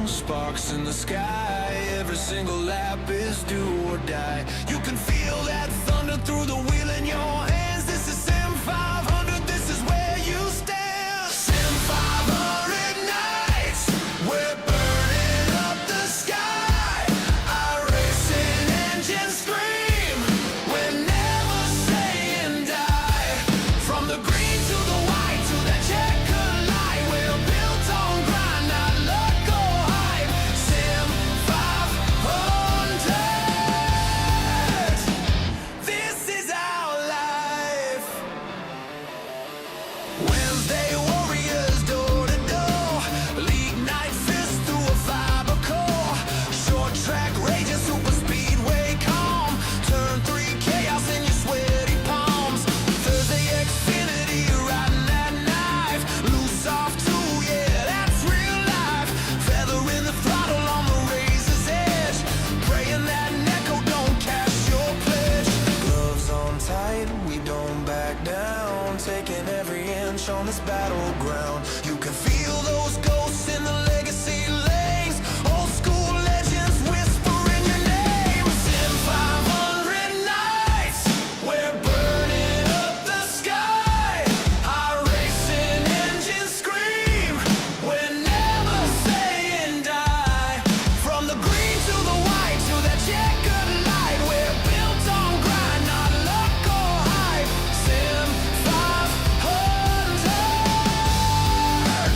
sparks in the sky. Every single lap is do or die. You can feel that thunder through the wheel in your hands. This is Sim500, this is where you stand. Sim500 nights, we're burning up the sky. iRacing engines scream, we're never saying die. From the green to the white to the checkered light, we're built on grind, not luck or hype. Sim500, this is our life. Wednesday warriors door to door, league night fist through a fiber core. Short track raging super speedway calm. Turn 3 chaos in your sweaty palms. Thursday Xfinity riding that knife. Loose off too, yeah, that's real life. Feather in the throttle on the razor's edge. Praying that Neko don't cash your pledge. Gloves on tight, we don't back down. Taking every inch on this battleground. You can feel those ghosts in the legacy lanes. Old school legends whispering your name. Sim500 nights, we're burning up the sky. iRacing engines scream, we're never saying die. From the green to the white to that checkered light, we're built on grind, not luck or hype. Sim500,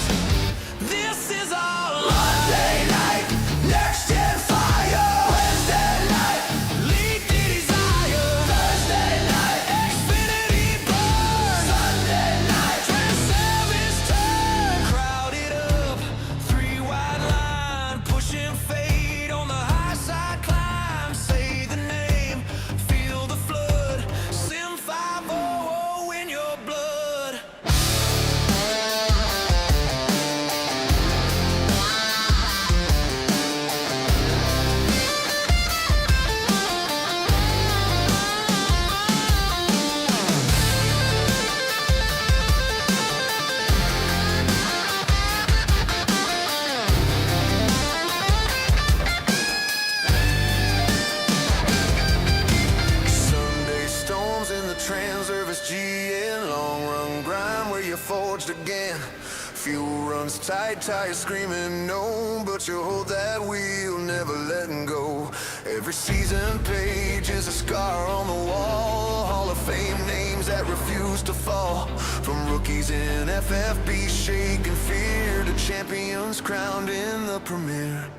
this is our Monday night, next gen fire. Wednesday night, lead the desire. Thursday night, Xfinity burn. Sunday night, Transervice turn. Crowded up, 3 wide line, pushing fade on the high side climb. Say the name, feel the flood. Sim500 in your blood. Sunday storms in the Transervice GN, long run grind where you forged again. Fuel runs tight, tires screaming no, but you hold that wheel, never letting go. Every season page is a scar on the wall. Hall of Fame names that refuse to fall. From rookies in FFB shaking fear to champions crowned in the premiere.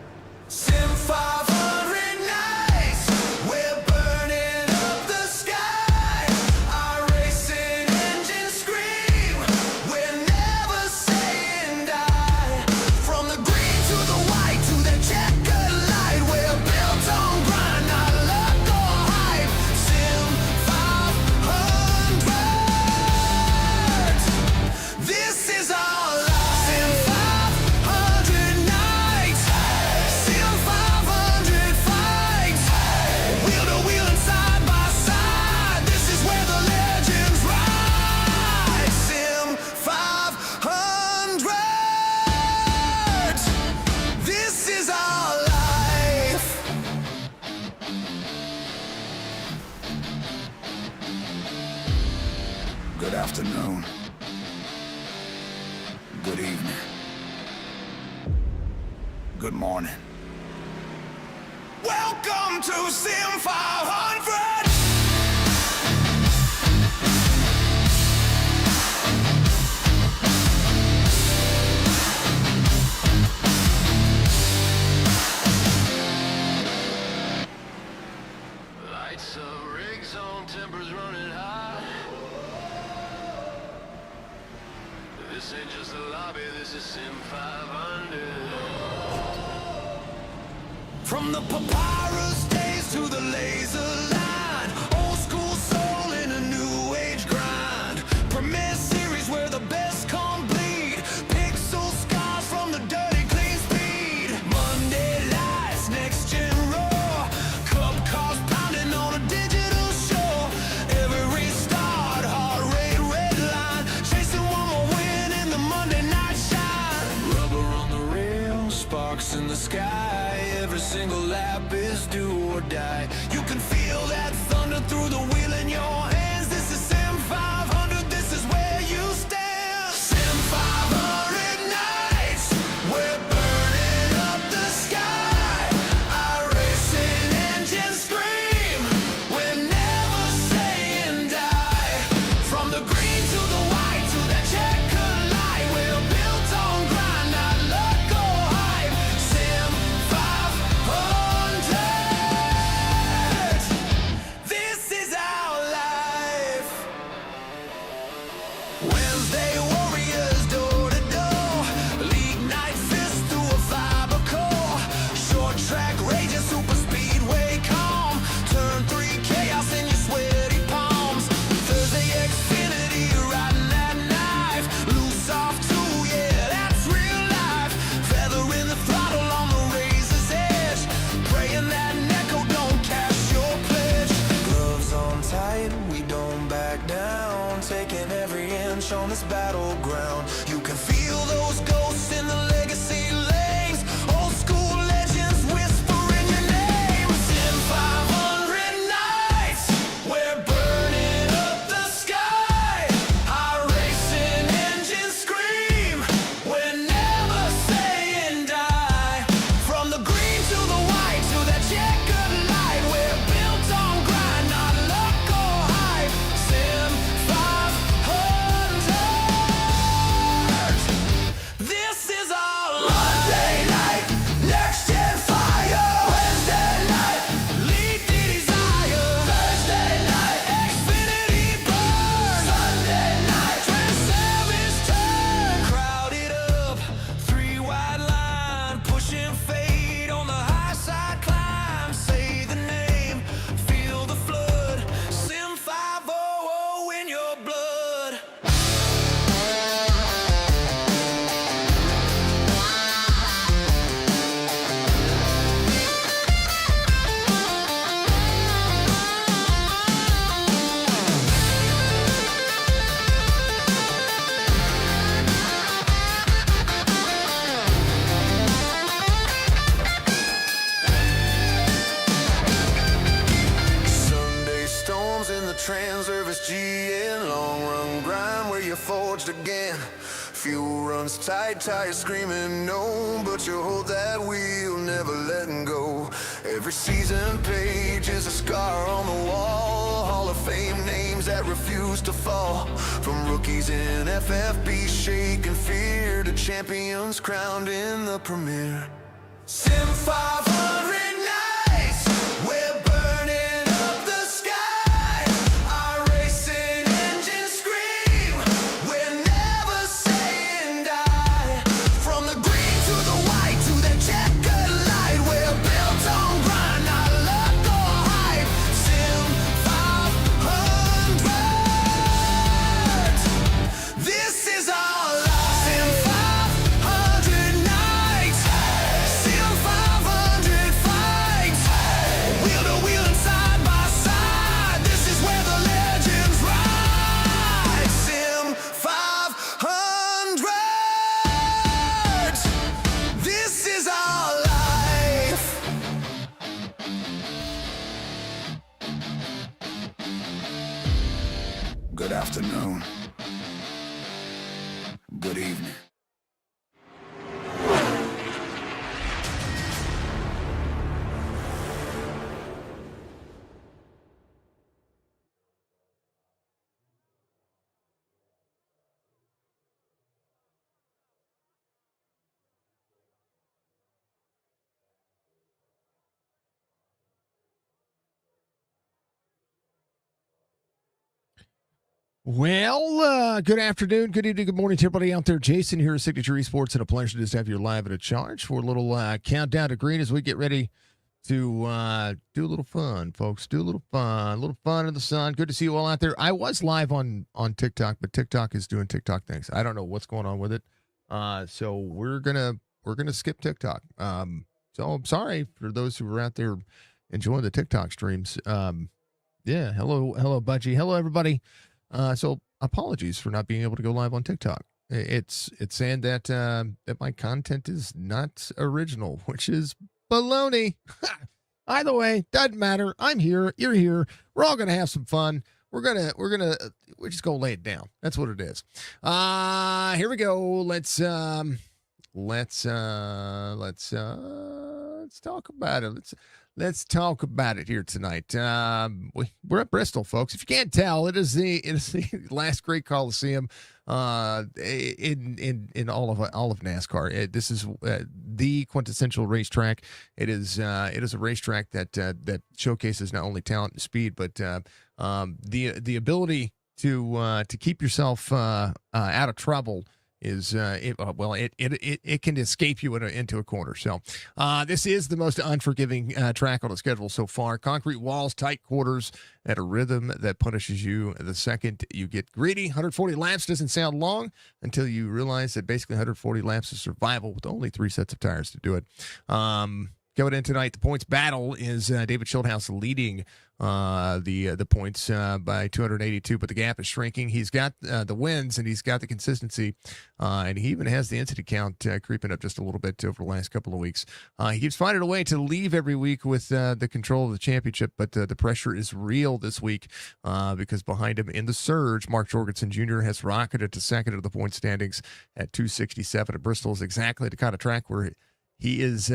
Sim500 nights, we're burning up the sky. iRacing engines scream, we're never saying die. From the green to the white to the checkered light, we're built on grind, not luck or hype. Sim500, this is our life. Sim500 nights, Sim500 fights. Wheel to wheel and side by side, this is where the legends ride. Sim500, this is our life. Good afternoon. Good evening. Good morning. Welcome to Sim500. Lights up, rigs on, tempers running high. This ain't just a lobby, this is Sim500. From the papyrus days to the laser line, old school soul in a new age grind. Premier series where the best come bleed. Pixel scars from the dirty clean speed. Monday lights, next gen roar. Club cars pounding on a digital shore. Every restart, heart rate red line. Chasing one more win in the Monday night shine. Rubber on the rail, spark sparks in the sky. Every single lap is do or die. You can feel that thunder through the wheel in your hands. This is Sim500, this is where you stand. Sim500 nights, we're burning up the sky. iRacing engines scream, we're never saying die. From the green to the white to the checkered light, we're built on grind, not luck or hype. Sim500, this is our life. Wednesday warriors door to door, league night fist through a fiber core. Short track rages, super speedway calm. Turn 3 chaos in your sweaty palms. Thursday Xfinity riding that knife. Loose off too, yeah, that's real life. Feather in the throttle on the razor's edge. Praying that Neko don't cash your pledge. Gloves on tight, we don't back down. Taking every inch on this battleground. You can feel those ghosts in the legacy lanes. Old school legends whispering your name. Sim500 nights, we're burning up the sky. iRacing engines scream, we're never saying die. From the green to the white to that checkered light, we're built on grind, not luck or hype. Sim500, this is our life. Monday night, next gen fire. Wednesday night, lead the desire. Thursday night, Xfinity burn. Sunday night, Transervice turn. Crowded up, 3 wide line, pushing fade on the high side climb. Say the name, feel the flood. Sim500 in your blood. Sunday storms in the Transervice GN, long run grind where you forged again. Fuel runs tight, tires screaming no, but you hold that wheel, never letting go. Every season page is a scar on the wall, Hall of Fame names that refuse to fall. From rookies in FFB shaking fear to champions crowned in the premiere. Sim500 nights, we're burning up the sky. iRacing engines scream, we're never saying die. From the green to the white to the checkered light, we're built on grind, not luck or hype. Sim500, this is our life. Sim500 nights, Sim500 fights. Wheel to wheel and side by side, this is where the legends ride. Sim500, this is our life. Good afternoon. Good evening. Well, good afternoon, good evening, good morning to everybody out there. Jason here at Signature Esports, and a pleasure to just have you live at a charge for a little countdown to green as we get ready to do a little fun, folks. Do a little fun in the sun. Good to see you all out there. I was live on TikTok, but TikTok is doing TikTok things. I don't know what's going on with it. So we're gonna skip TikTok. So I'm sorry for those who were out there enjoying the TikTok streams. Hello, Budgie. Hello, everybody. So apologies for not being able to go live on TikTok. It's saying that that my content is not original, which is baloney. Either way, doesn't matter. I'm here. You're here. We're all gonna have some fun. We're just gonna lay it down. That's what it is. Here we go. Let's talk about it. Let's talk about it here tonight. We're at Bristol, folks. If you can't tell, it is the last great Coliseum in all of NASCAR. This is the quintessential racetrack. It is a racetrack that showcases not only talent and speed, but the ability to keep yourself out of trouble. It can escape you into a corner. So this is the most unforgiving track on the schedule so far. Concrete walls, tight quarters, at a rhythm that punishes you the second you get greedy. 140 laps doesn't sound long until you realize that basically 140 laps is survival with only 3 sets of tires to do it. Going in tonight, the points battle is David Schildhouse leading the points by 282, but the gap is shrinking. He's got the wins and he's got the consistency, and he even has the incident count creeping up just a little bit over the last couple of weeks. He keeps finding a way to leave every week with the control of the championship, but the pressure is real this week because behind him in the surge, Mark Jorgensen Jr. has rocketed to second of the point standings at 267. At Bristol is exactly the kind of track where he is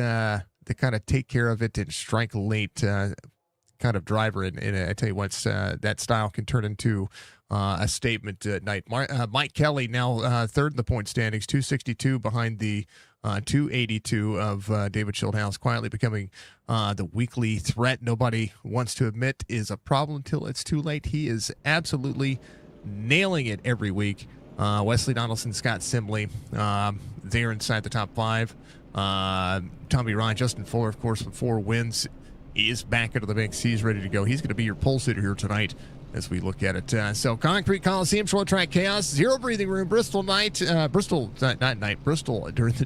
the kind of take care of it and strike late kind of driver. And I tell you what, that style can turn into a statement at night. Mike Kelly now third in the point standings, 262 behind the 282 of David Schildhouse, quietly becoming the weekly threat nobody wants to admit is a problem until it's too late. He is absolutely nailing it every week. Wesley Donaldson, Scott Simley, they're inside the top 5. Tommy Ryan, Justin Fuller, of course, with 4 wins. He is back into the mix. He's ready to go. He's going to be your pole sitter here tonight as we look at it. So Concrete Coliseum, short track chaos, zero breathing room, Bristol during the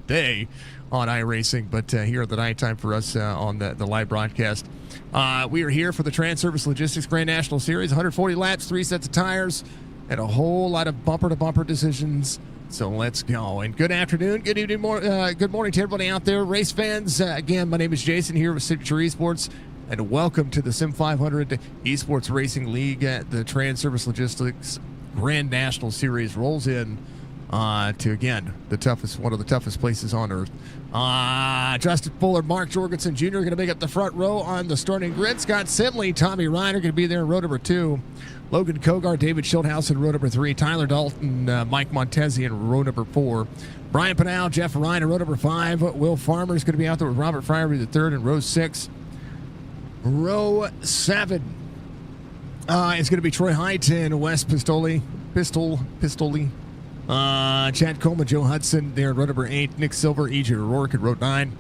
day on iRacing, but here at the nighttime for us on the live broadcast. We are here for the Transervice Logistics Grand National Series, 140 laps, 3 sets of tires, and a whole lot of bumper-to-bumper decisions. So let's go. And good afternoon, good evening, good morning to everybody out there. Race fans, again, my name is Jason here with Signature Esports, and welcome to the Sim500 Esports Racing League. The Transervice Logistics Grand National Series rolls in to, again, one of the toughest places on earth. Justin Fuller, Mark Jorgensen Jr. going to make up the front row on the starting grid. Scott Simley, Tommy Ryan are going to be there in row number 2. Logan Kogar, David Schildhouse in row number 3. Tyler Dalton, Mike Montezi in row number 4. Brian Pinal, Jeff Ryan in row number 5. Will Farmer is going to be out there with Robert Fryer the 3rd in row 6. Row 7 is going to be Troy Height and Wes Pistoli. Chad Coleman, Joe Hudson there in row number 8. Nick Silver, EJ O'Rourke in row 9.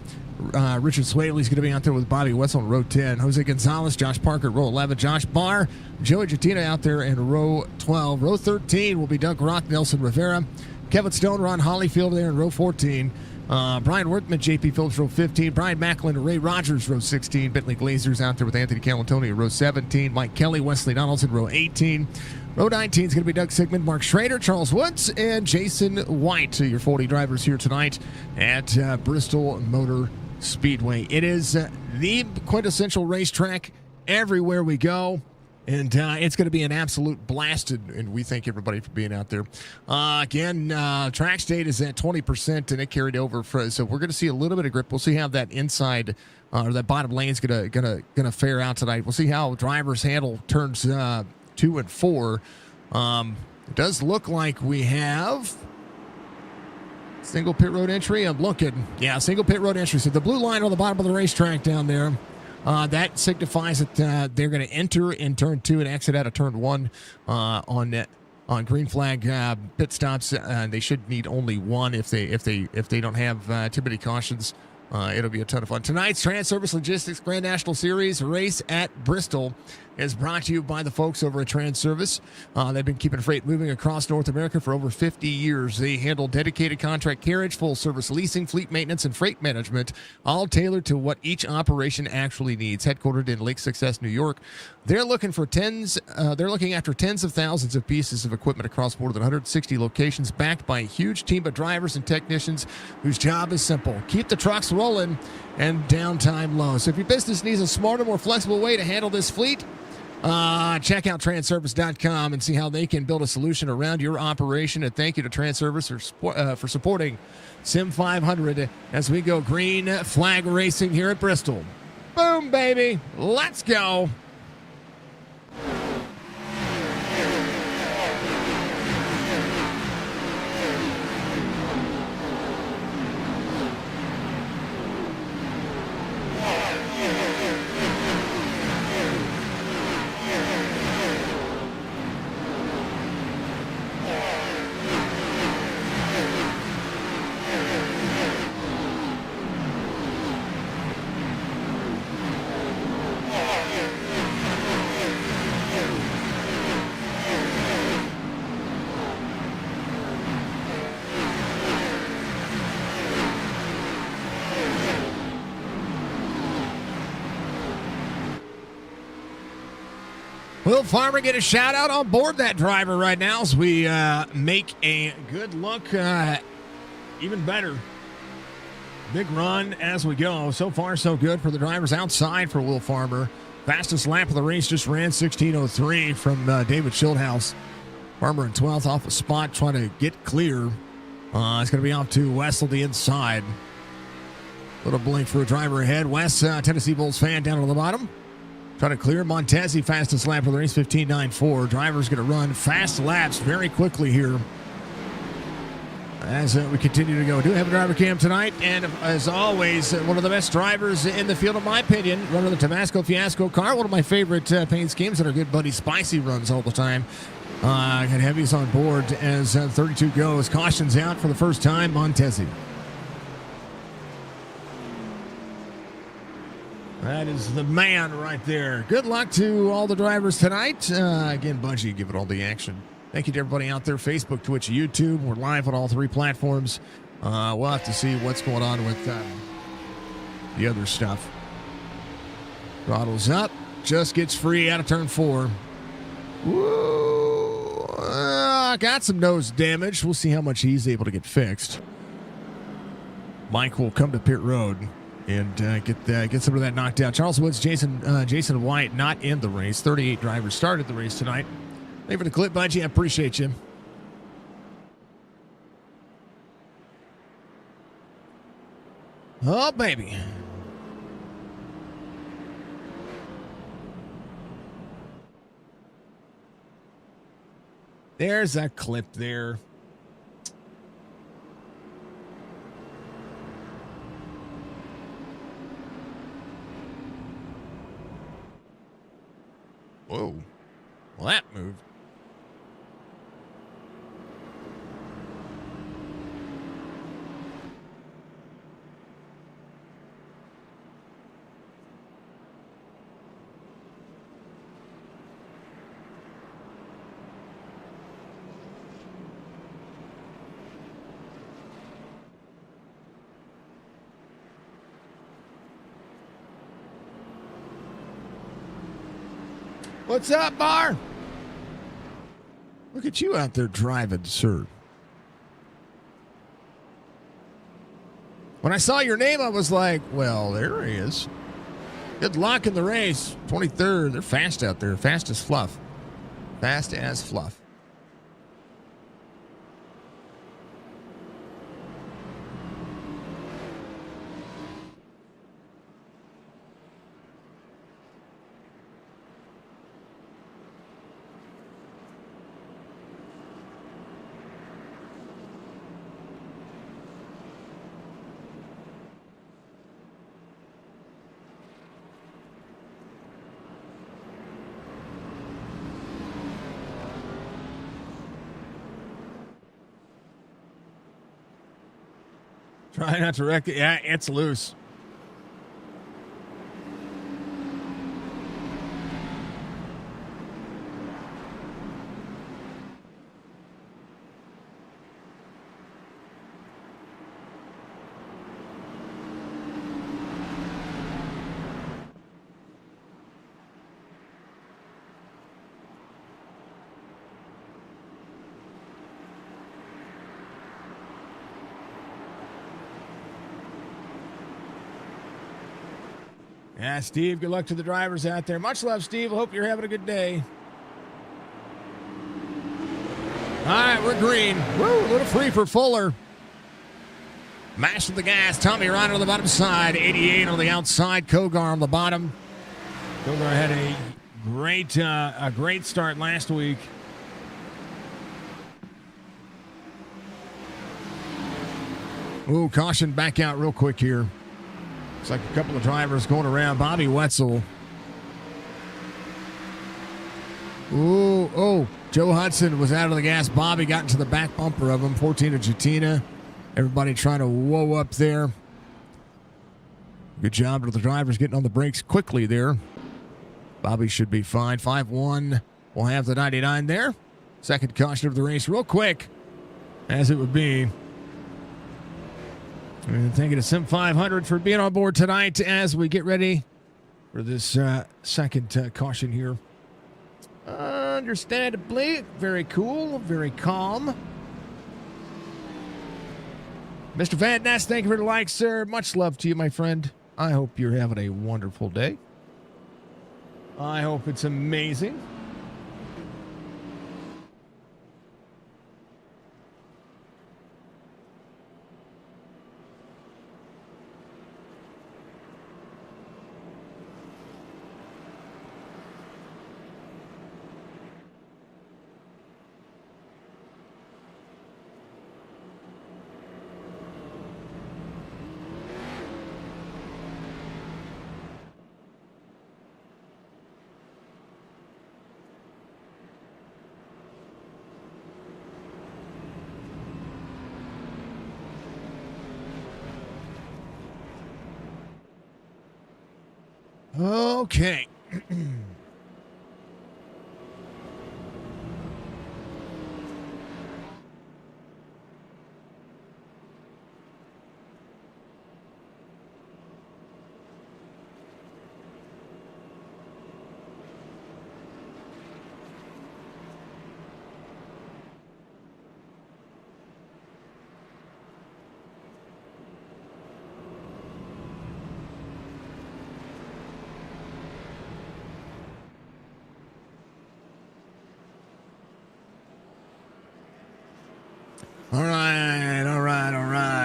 Richard Swaley's going to be out there with Bobby Wetzel in row 10. Jose Gonzalez, Josh Parker in row 11. Josh Barr, Joey Jatina out there in row 12. Row 13 will be Doug Rock, Nelson Rivera. Kevin Stone, Ron Hollyfield there in row 14. Brian Workman, JP Phillips, row 15. Brian Macklin, Ray Rogers, row 16. Bentley Glazers out there with Anthony Calantoni in row 17. Mike Kelly, Wesley Donaldson, row 18. Row 19 is going to be Doug Sigmund, Mark Schrader, Charles Woods, and Jason White, your 40 drivers here tonight at Bristol Motor Speedway. It is the quintessential racetrack everywhere we go, and it's going to be an absolute blast, and we thank everybody for being out there. Again, track state is at 20%, and it carried over, so we're going to see a little bit of grip. We'll see how that inside or that bottom lane is gonna fare out tonight. We'll see how drivers handle turns 2 and 4. It does look like we have single pit road entry. I'm looking. Yeah, single pit road entry. So the blue line on the bottom of the racetrack down there, that signifies that they're going to enter in turn 2 and exit out of turn 1 on green flag pit stops. They should need only 1 if they don't have too many cautions. It'll be a ton of fun. Tonight's Transervice Logistics Grand National Series race at Bristol. is brought to you by the folks over at Transervice. They've been keeping freight moving across North America for over 50 years. They handle dedicated contract carriage, full service leasing, fleet maintenance, and freight management, all tailored to what each operation actually needs. Headquartered in Lake Success, New York, they're looking after tens of thousands of pieces of equipment across more than 160 locations, backed by a huge team of drivers and technicians whose job is simple: keep the trucks rolling and downtime low. So if your business needs a smarter, more flexible way to handle this fleet, check out Transervice.com and see how they can build a solution around your operation. And thank you to Transervice for supporting Sim500 as we go green flag racing here at Bristol. Boom, baby. Let's go. Will Farmer get a shout out on board that driver right now as we make a good look, even better. Big run as we go. So far, so good for the drivers outside for Will Farmer. Fastest lap of the race just ran 16:03 from David Schildhouse. Farmer in 12th off a spot trying to get clear. It's going to be off to Wessel the inside. Little blink for a driver ahead. Wes, Tennessee Bulls fan down on the bottom. Trying to clear Montesi, fastest lap of the race, 15.94. Driver's going to run fast laps very quickly here as we continue to go. We do have a driver cam tonight, and as always, one of the best drivers in the field, in my opinion, running the Tabasco Fiasco car, one of my favorite paint schemes that our good buddy Spicy runs all the time. Got heavies on board as 32 goes. Cautions out for the first time, Montesi. That is the man right there. Good luck to all the drivers tonight. Again, Bungie, give it all the action. Thank you to everybody out there, Facebook, Twitch, YouTube. We're live on all three platforms. We'll have to see what's going on with the other stuff. Throttles up. Just gets free out of turn 4. Woo! Got some nose damage. We'll see how much he's able to get fixed. Mike will come to pit road and get some of that knocked out. Charles Woods, Jason White not in the race. 38 drivers started the race tonight. Thank you for the clip, Bungie. I appreciate you. Oh, baby. There's a clip there. Whoa. Well, that moved. What's up, Bar? Look at you out there driving, sir. When I saw your name, I was like, well, there he is. Good luck in the race. 23rd. They're fast out there. Fast as fluff. Fast as fluff. Try not to wreck it. Yeah, it's loose. Yeah, Steve, good luck to the drivers out there. Much love, Steve. I hope you're having a good day. All right, we're green. Woo, a little free for Fuller. Mashing the gas. Tommy Ryan on the bottom side. 88 on the outside. Kogar on the bottom. Kogar had a great start last week. Ooh, caution back out real quick here. Looks like a couple of drivers going around. Bobby Wetzel. Ooh, oh, Joe Hudson was out of the gas. Bobby got into the back bumper of him. 14 to Jatina. Everybody trying to whoa up there. Good job to the drivers getting on the brakes quickly there. Bobby should be fine. 5-1 will have the 99 there. Second caution of the race real quick, as it would be. And thank you to Sim500 for being on board tonight as we get ready for this second caution here. Understandably, very cool, very calm. Mr. Van Ness, thank you for the like, sir. Much love to you, my friend. I hope you're having a wonderful day. I hope it's amazing. Okay. All right.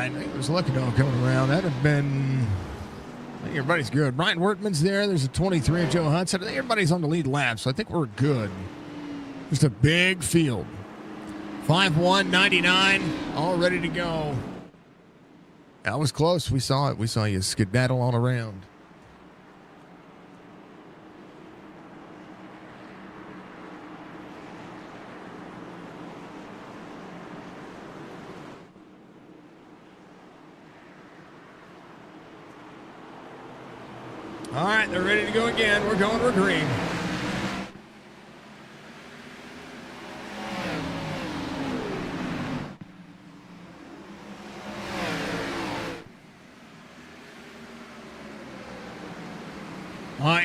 I think there's Lucky Dog coming around. That'd have been... I think everybody's good. Brian Wortman's there. There's a 23 of Joe Hudson. I think everybody's on the lead lap, so I think we're good. Just a big field. 5-1, 99, all ready to go. That was close. We saw it. We saw you skedaddle on around. All right, they're ready to go again. We're green.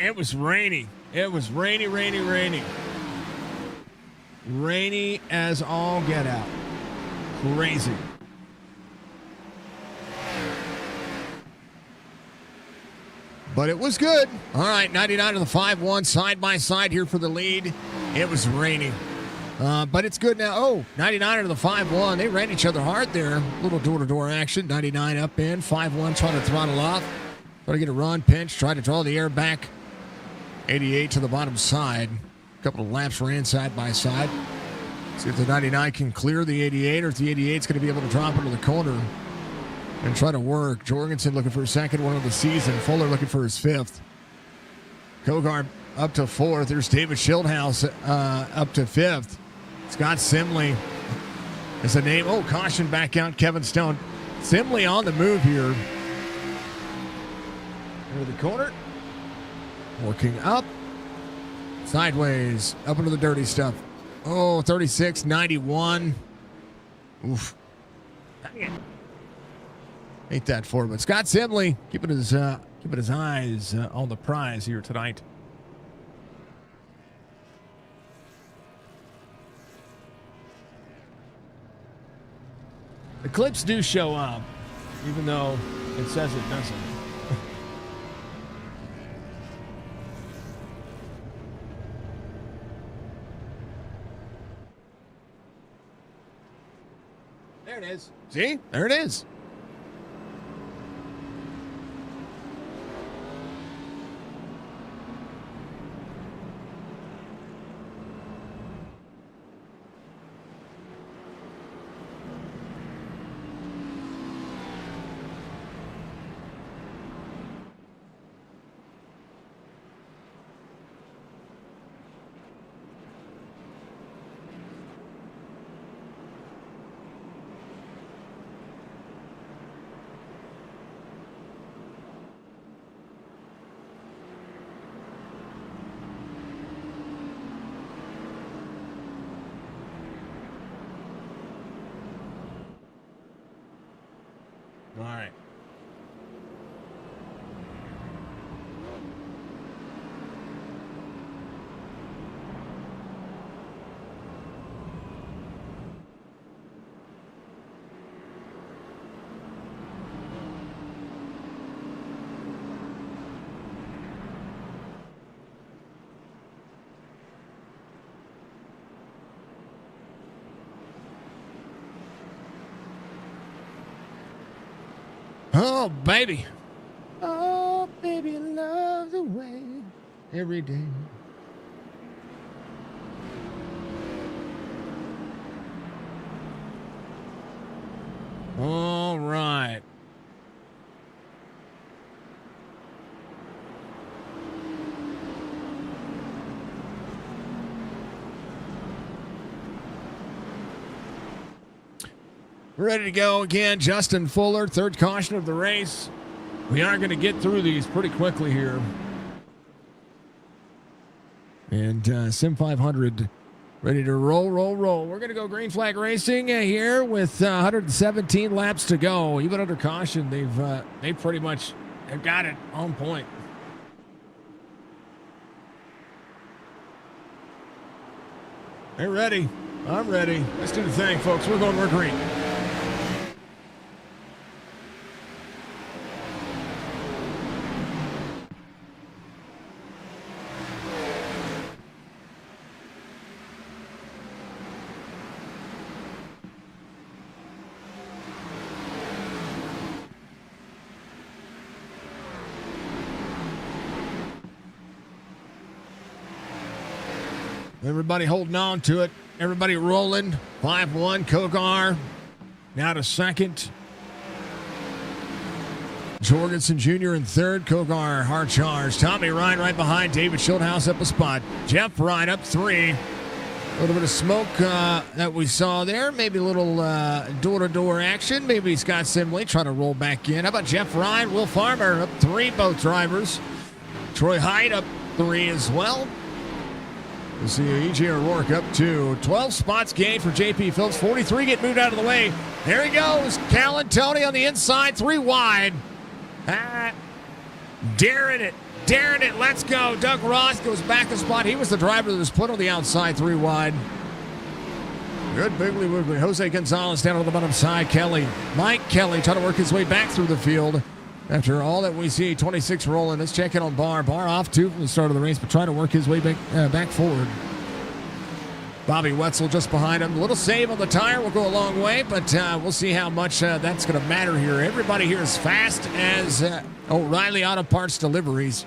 It was rainy. It was rainy. Rainy as all get out. Crazy. But it was good. All right, 99 to the 5-1, side by side here for the lead. It was raining. But it's good now. Oh, 99 to the 5-1. They ran each other hard there. Little door-to-door action. 99 up in. 5-1 trying to throttle off. Trying to get a run, pinch, try to draw the air back. 88 to the bottom side. A couple of laps ran side by side. See if the 99 can clear the 88 or if the 88's going to be able to drop into the corner and try to work. Jorgensen looking for his second one of the season. Fuller looking for his fifth. Kogar up to fourth. There's David Schildhouse up to fifth. Scott Simley is the name. Oh, caution back out. Kevin Stone. Simley on the move here. Into the corner. Working up. Sideways. Up into the dirty stuff. Oh, 36, 91. Oof. Ain't that for him. But Scott Simley keeping his eyes on the prize here tonight. The clips do show up, even though it says it doesn't. There it is. See? There it is. All right. Oh, baby. Oh, baby, love the way every day. All right. Ready to go again. Justin Fuller, third caution of the race. We are going to get through these pretty quickly here. And Sim500 ready to roll. We're going to go green flag racing here with 117 laps to go. Even under caution, they've pretty much have got it on point. They're ready. I'm ready. Let's do the thing, folks. We're green. Everybody holding on to it. Everybody rolling. 5-1, Kogar. Now to second. Jorgensen Jr. in third. Kogar, hard charge. Tommy Ryan right behind. David Schildhouse up a spot. Jeff Ryan up 3. A little bit of smoke that we saw there. Maybe a little door-to-door action. Maybe Scott Simley trying to roll back in. How about Jeff Ryan? Will Farmer up 3, both drivers. Troy Hyde up 3 as well. We'll see E.J. O'Rourke up 2. 12 spots gained for J.P. Phillips. 43 get moved out of the way. There he goes. Callan Tony on the inside. 3 wide. Daring it. Let's go. Doug Ross goes back a spot. He was the driver that was put on the outside. 3 wide. Good biggly wiggly. Jose Gonzalez down on the bottom side. Mike Kelly trying to work his way back through the field. After all that we see, 26 rolling. Let's check in on Barr. Barr off 2 from the start of the race, but trying to work his way back forward. Bobby Wetzel just behind him. A little save on the tire will go a long way, but we'll see how much that's going to matter here. Everybody here is fast as O'Reilly Auto Parts Deliveries.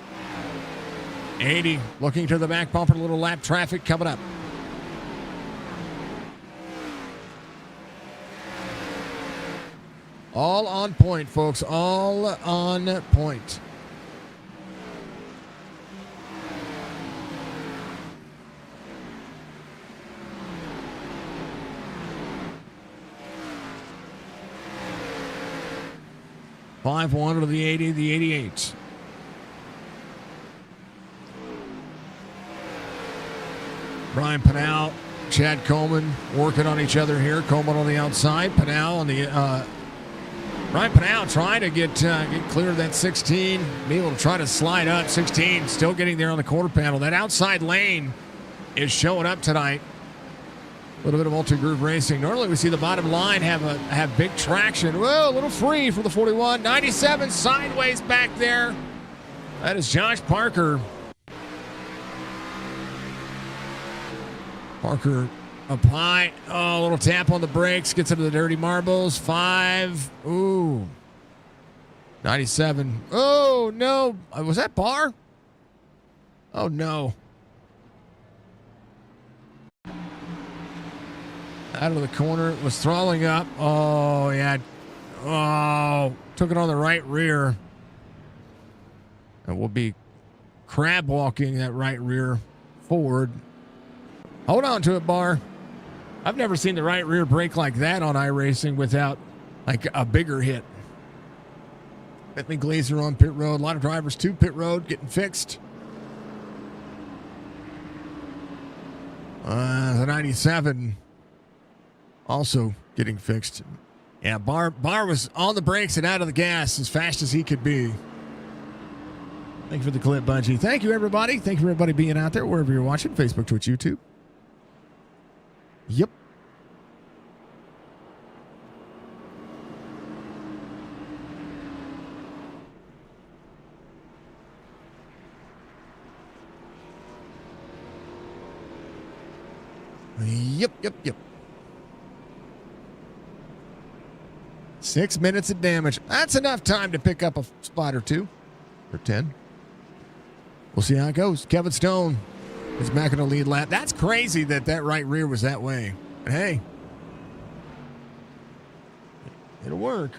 80 looking to the back bumper. A little lap traffic coming up. All on point, folks. All on point. (5-1) to the 80, the 88. Brian Pinal, Chad Coleman working on each other here. Coleman on the outside, Pinal on the. Brian Pinal trying to get clear of that 16, be able to try to slide up. 16 still getting there on the quarter panel. That outside lane is showing up tonight. A little bit of multi-groove racing. Normally we see the bottom line have big traction. Whoa, a little free for the 41. 97 sideways back there. That is Josh Parker. Parker Up high. Oh, a little tap on the brakes. Gets into the dirty marbles. 5. Ooh. 97. Oh, no. Was that bar? Oh, no. Out of the corner. Was throttling up. Oh, yeah. Oh, took it on the right rear. And we'll be crab walking that right rear forward. Hold on to it, Bar. I've never seen the right rear brake like that on iRacing without like a bigger hit. Bentley Glazer on pit road. A lot of drivers to pit road getting fixed. The 97 also getting fixed. Yeah, Bar was on the brakes and out of the gas as fast as he could be. Thank you for the clip, Bungie. Thank you, everybody. Thank you for everybody being out there, wherever you're watching. Facebook, Twitch, YouTube. Yep. Yep. 6 minutes of damage. That's enough time to pick up a spot or 2. Or 10. We'll see how it goes. Kevin Stone is back in the lead lap. That's crazy that right rear was that way. But hey, it'll work.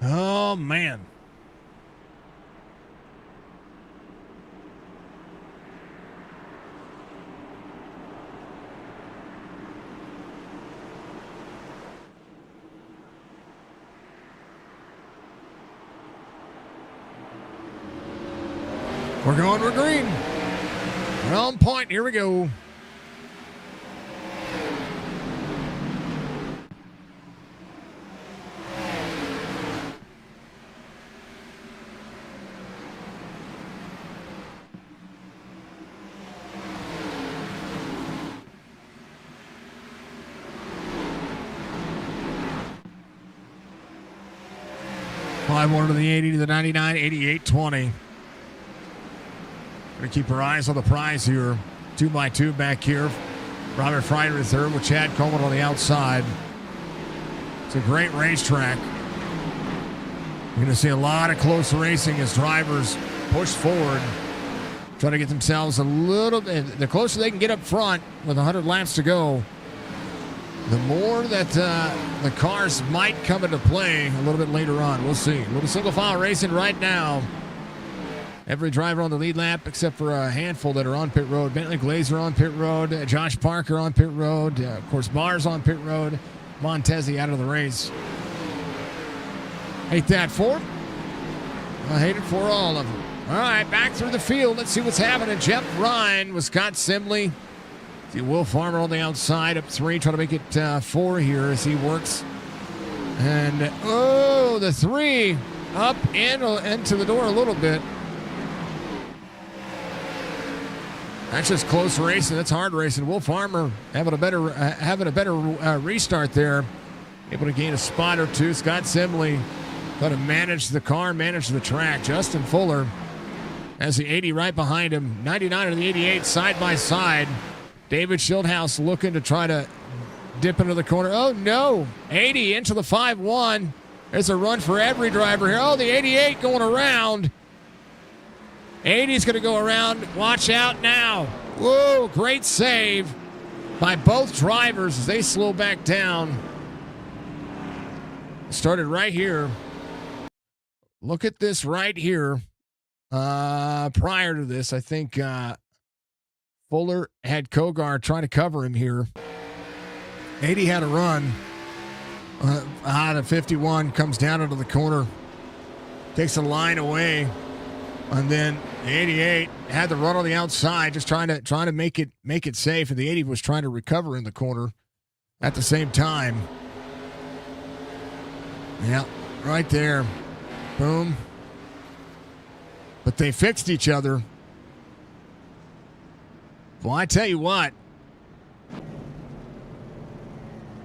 Oh, man. We're green. We're on point. Here we go. More to the 80 to the 99, 88, 20. Gonna keep our eyes on the prize here. 2x2 back here. Robert Fryer in third with Chad Coleman on the outside. It's a great racetrack. You're gonna see a lot of close racing as drivers push forward, try to get themselves a little bit. The closer they can get up front with 100 laps to go, the more that the cars might come into play a little bit later on. We'll see. A little single file racing right now. Every driver on the lead lap except for a handful that are on pit road. Bentley Glazer on pit road. Josh Parker on pit road. Of course, Mars on pit road. Montezi out of the race. Hate that for him. I hate it for all of them. All right, back through the field. Let's see what's happening. Jeff Ryan with Scott Simley. See Will Farmer on the outside, up 3, trying to make it 4 here as he works. And, the 3 up into the door a little bit. That's just close racing. That's hard racing. Will Farmer having a better restart there. Able to gain a spot or 2. Scott Simley trying to manage the car, manage the track. Justin Fuller has the 80 right behind him. 99 and the 88 side by side. David Schildhouse looking to try to dip into the corner. Oh, no. 80 into the 5-1. There's a run for every driver here. Oh, the 88 going around. 80's going to go around. Watch out now. Whoa, great save by both drivers as they slow back down. Started right here. Look at this right here. Prior to this, I think Fuller had Kogar trying to cover him here. 80 had a run out of 51, comes down into the corner, takes a line away, and then the 88 had the run on the outside, just trying to make it safe, and the 80 was trying to recover in the corner at the same time. Yeah, right there. Boom. But they fixed each other. Well, I tell you what.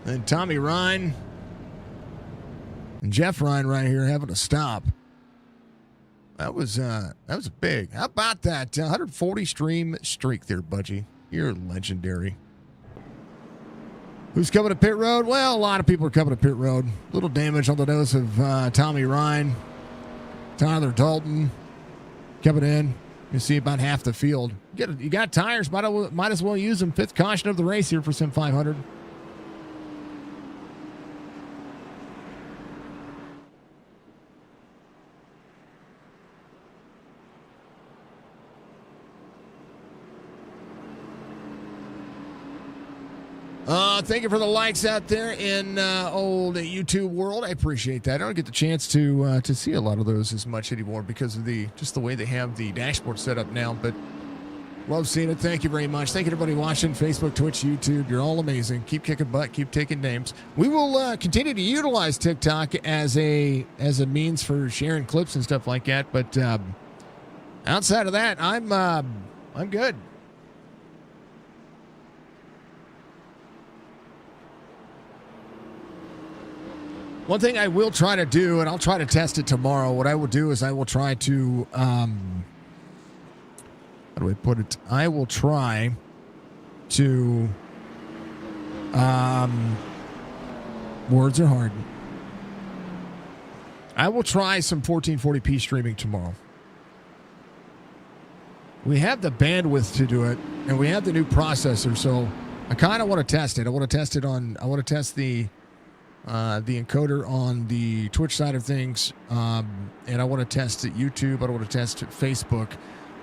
And Tommy Ryan and Jeff Ryan right here having a stop. That was big. How about that 140 stream streak there, Budgie? You're legendary. Who's coming to pit road? Well, a lot of people are coming to pit road. Little damage on the nose of Tommy Ryan. Tyler Dalton coming in. You see about half the field. You got tires. Might as well use them. Fifth caution of the race here for Sim500. Thank you for the likes out there in old YouTube world. I appreciate that. I don't get the chance to see a lot of those as much anymore because of just the way they have the dashboard set up now. But love seeing it. Thank you very much. Thank you to everybody watching Facebook, Twitch, YouTube. You're all amazing. Keep kicking butt. Keep taking names. We will continue to utilize TikTok as a means for sharing clips and stuff like that. But outside of that, I'm good. One thing I will try to do, and I'll try to test it tomorrow, what I will do is I will try to, how do I put it? I will try to, words are hard. I will try some 1440p streaming tomorrow. We have the bandwidth to do it, and we have the new processor, so I kind of want to test it. I want to test the encoder on the Twitch side of things, and I want to test at YouTube. I want to test at Facebook,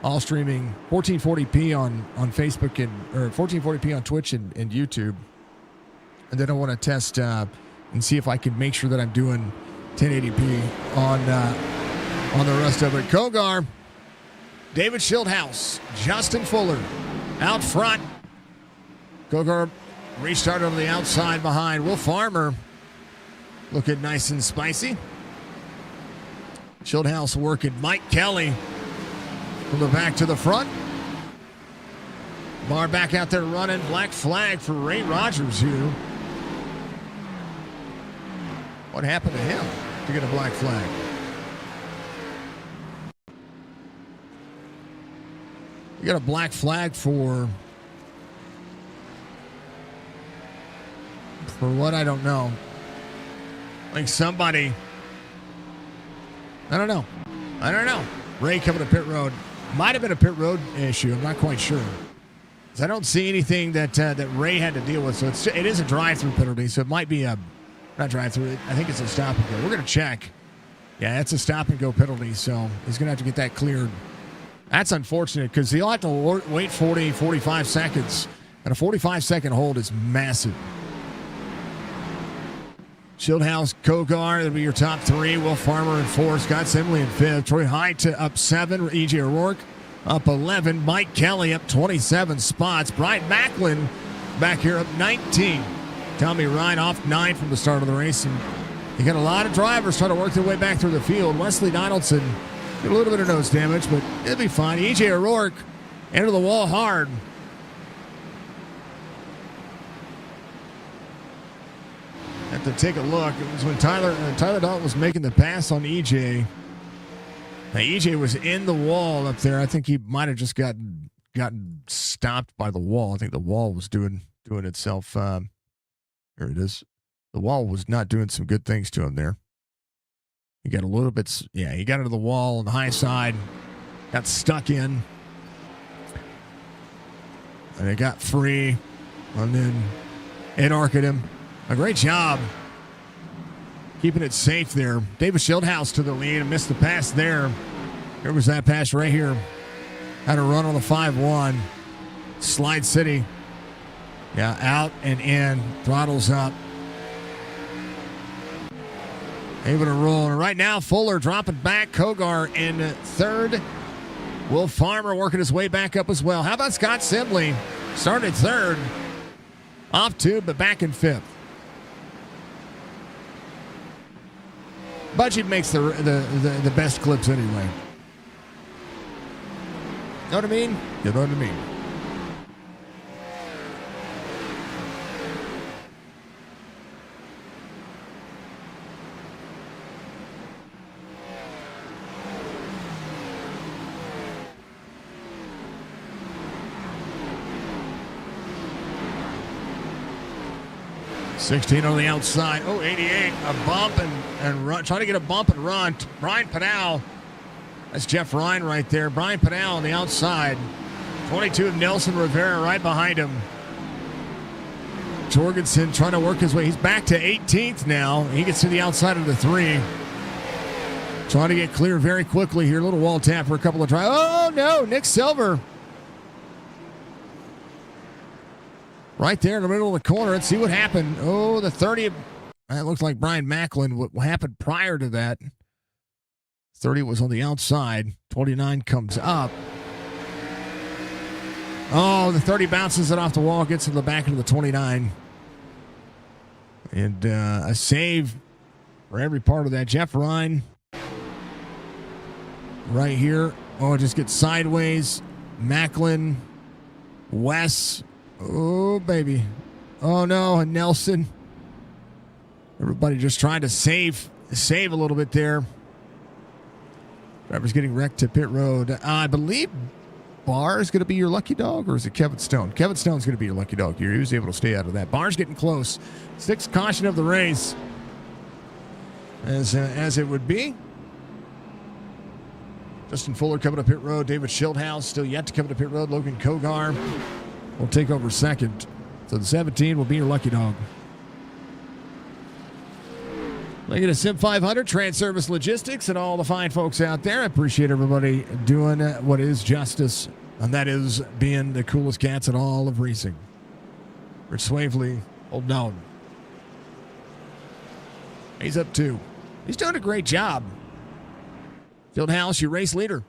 all streaming 1440p on Facebook or 1440p on Twitch and YouTube, and then I want to test and see if I can make sure that I'm doing 1080p on the rest of it. Kogar, David Schildhouse, Justin Fuller out front. Kogar restarted on the outside behind. Will Farmer looking nice and spicy. Schildhouse working. Mike Kelly from the back to the front. Barr back out there running. Black flag for Ray Rogers here. What happened to him to get a black flag? You got a black flag for what? I don't know. Like somebody, I don't know. Ray coming to pit road. Might have been a pit road issue. I'm not quite sure. I don't see anything that Ray had to deal with. So it is a drive-through penalty. So it might be not drive-through. I think it's a stop and go. We're going to check. Yeah, it's a stop and go penalty. So he's going to have to get that cleared. That's unfortunate because he'll have to wait 45 seconds. And a 45-second hold is massive. Schildhouse, Kogar, that'll be your top three. Will Farmer in fourth. Scott Simley in fifth. Troy Hyde up 7. E.J. O'Rourke up 11. Mike Kelly up 27 spots. Brian Macklin back here up 19. Tommy Ryan off 9 from the start of the race. And you got a lot of drivers trying to work their way back through the field. Wesley Donaldson did a little bit of nose damage, but it'll be fine. E.J. O'Rourke into the wall hard. Have to take a look. It was when Tyler Dalton was making the pass on EJ. Now, EJ was in the wall up there. I think he might have just gotten stopped by the wall. I think the wall was doing itself. Here it is. The wall was not doing some good things to him there. He got a little bit, yeah, he got into the wall on the high side, got stuck in, and it got free, and then it arced him. A great job keeping it safe there. David Schildhouse to the lead and missed the pass there. Here was that pass right here. Had a run on the 5-1. Slide City. Yeah, out and in. Throttles up. Able to roll. And right now, Fuller dropping back. Kogar in third. Will Farmer working his way back up as well. How about Scott Sibley? Started third. Off two, but back in fifth. Budgie makes the best clips anyway. Know what I mean? You know what I mean? $16 on the outside. Oh, 88. A bump and run. Trying to get a bump and run. Brian Pinal. That's Jeff Ryan right there. Brian Pinal on the outside. 22 of Nelson Rivera right behind him. Jorgensen trying to work his way. He's back to 18th now. He gets to the outside of the 3. Trying to get clear very quickly here. Little wall tap for a couple of tries. Oh, no. Nick Silver. Right there in the middle of the corner. Let's see what happened. Oh, the 30. That looks like Brian Macklin. What happened prior to that? 30 was on the outside. 29 comes up. Oh, the 30 bounces it off the wall, gets to the back of the 29. And a save for every part of that. Jeff Ryan right here. Oh, it just gets sideways. Macklin. Wes. Oh, baby. Oh, no. And Nelson. Everybody just trying to save a little bit there. Driver's getting wrecked to pit road. I believe Barr is going to be your lucky dog, or is it Kevin Stone? Kevin Stone's going to be your lucky dog here. He was able to stay out of that. Barr's getting close. Sixth caution of the race, as it would be. Justin Fuller coming up pit road. David Schildhouse still yet to come to pit road. Logan Kogar will take over second. So the 17 will be your lucky dog. Look at the Sim500 Transervice Logistics and all the fine folks out there. I appreciate everybody doing what is justice, and that is being the coolest cats in all of racing. Rich Swavely, hold down. He's up 2. He's doing a great job. Fieldhouse, your race leader.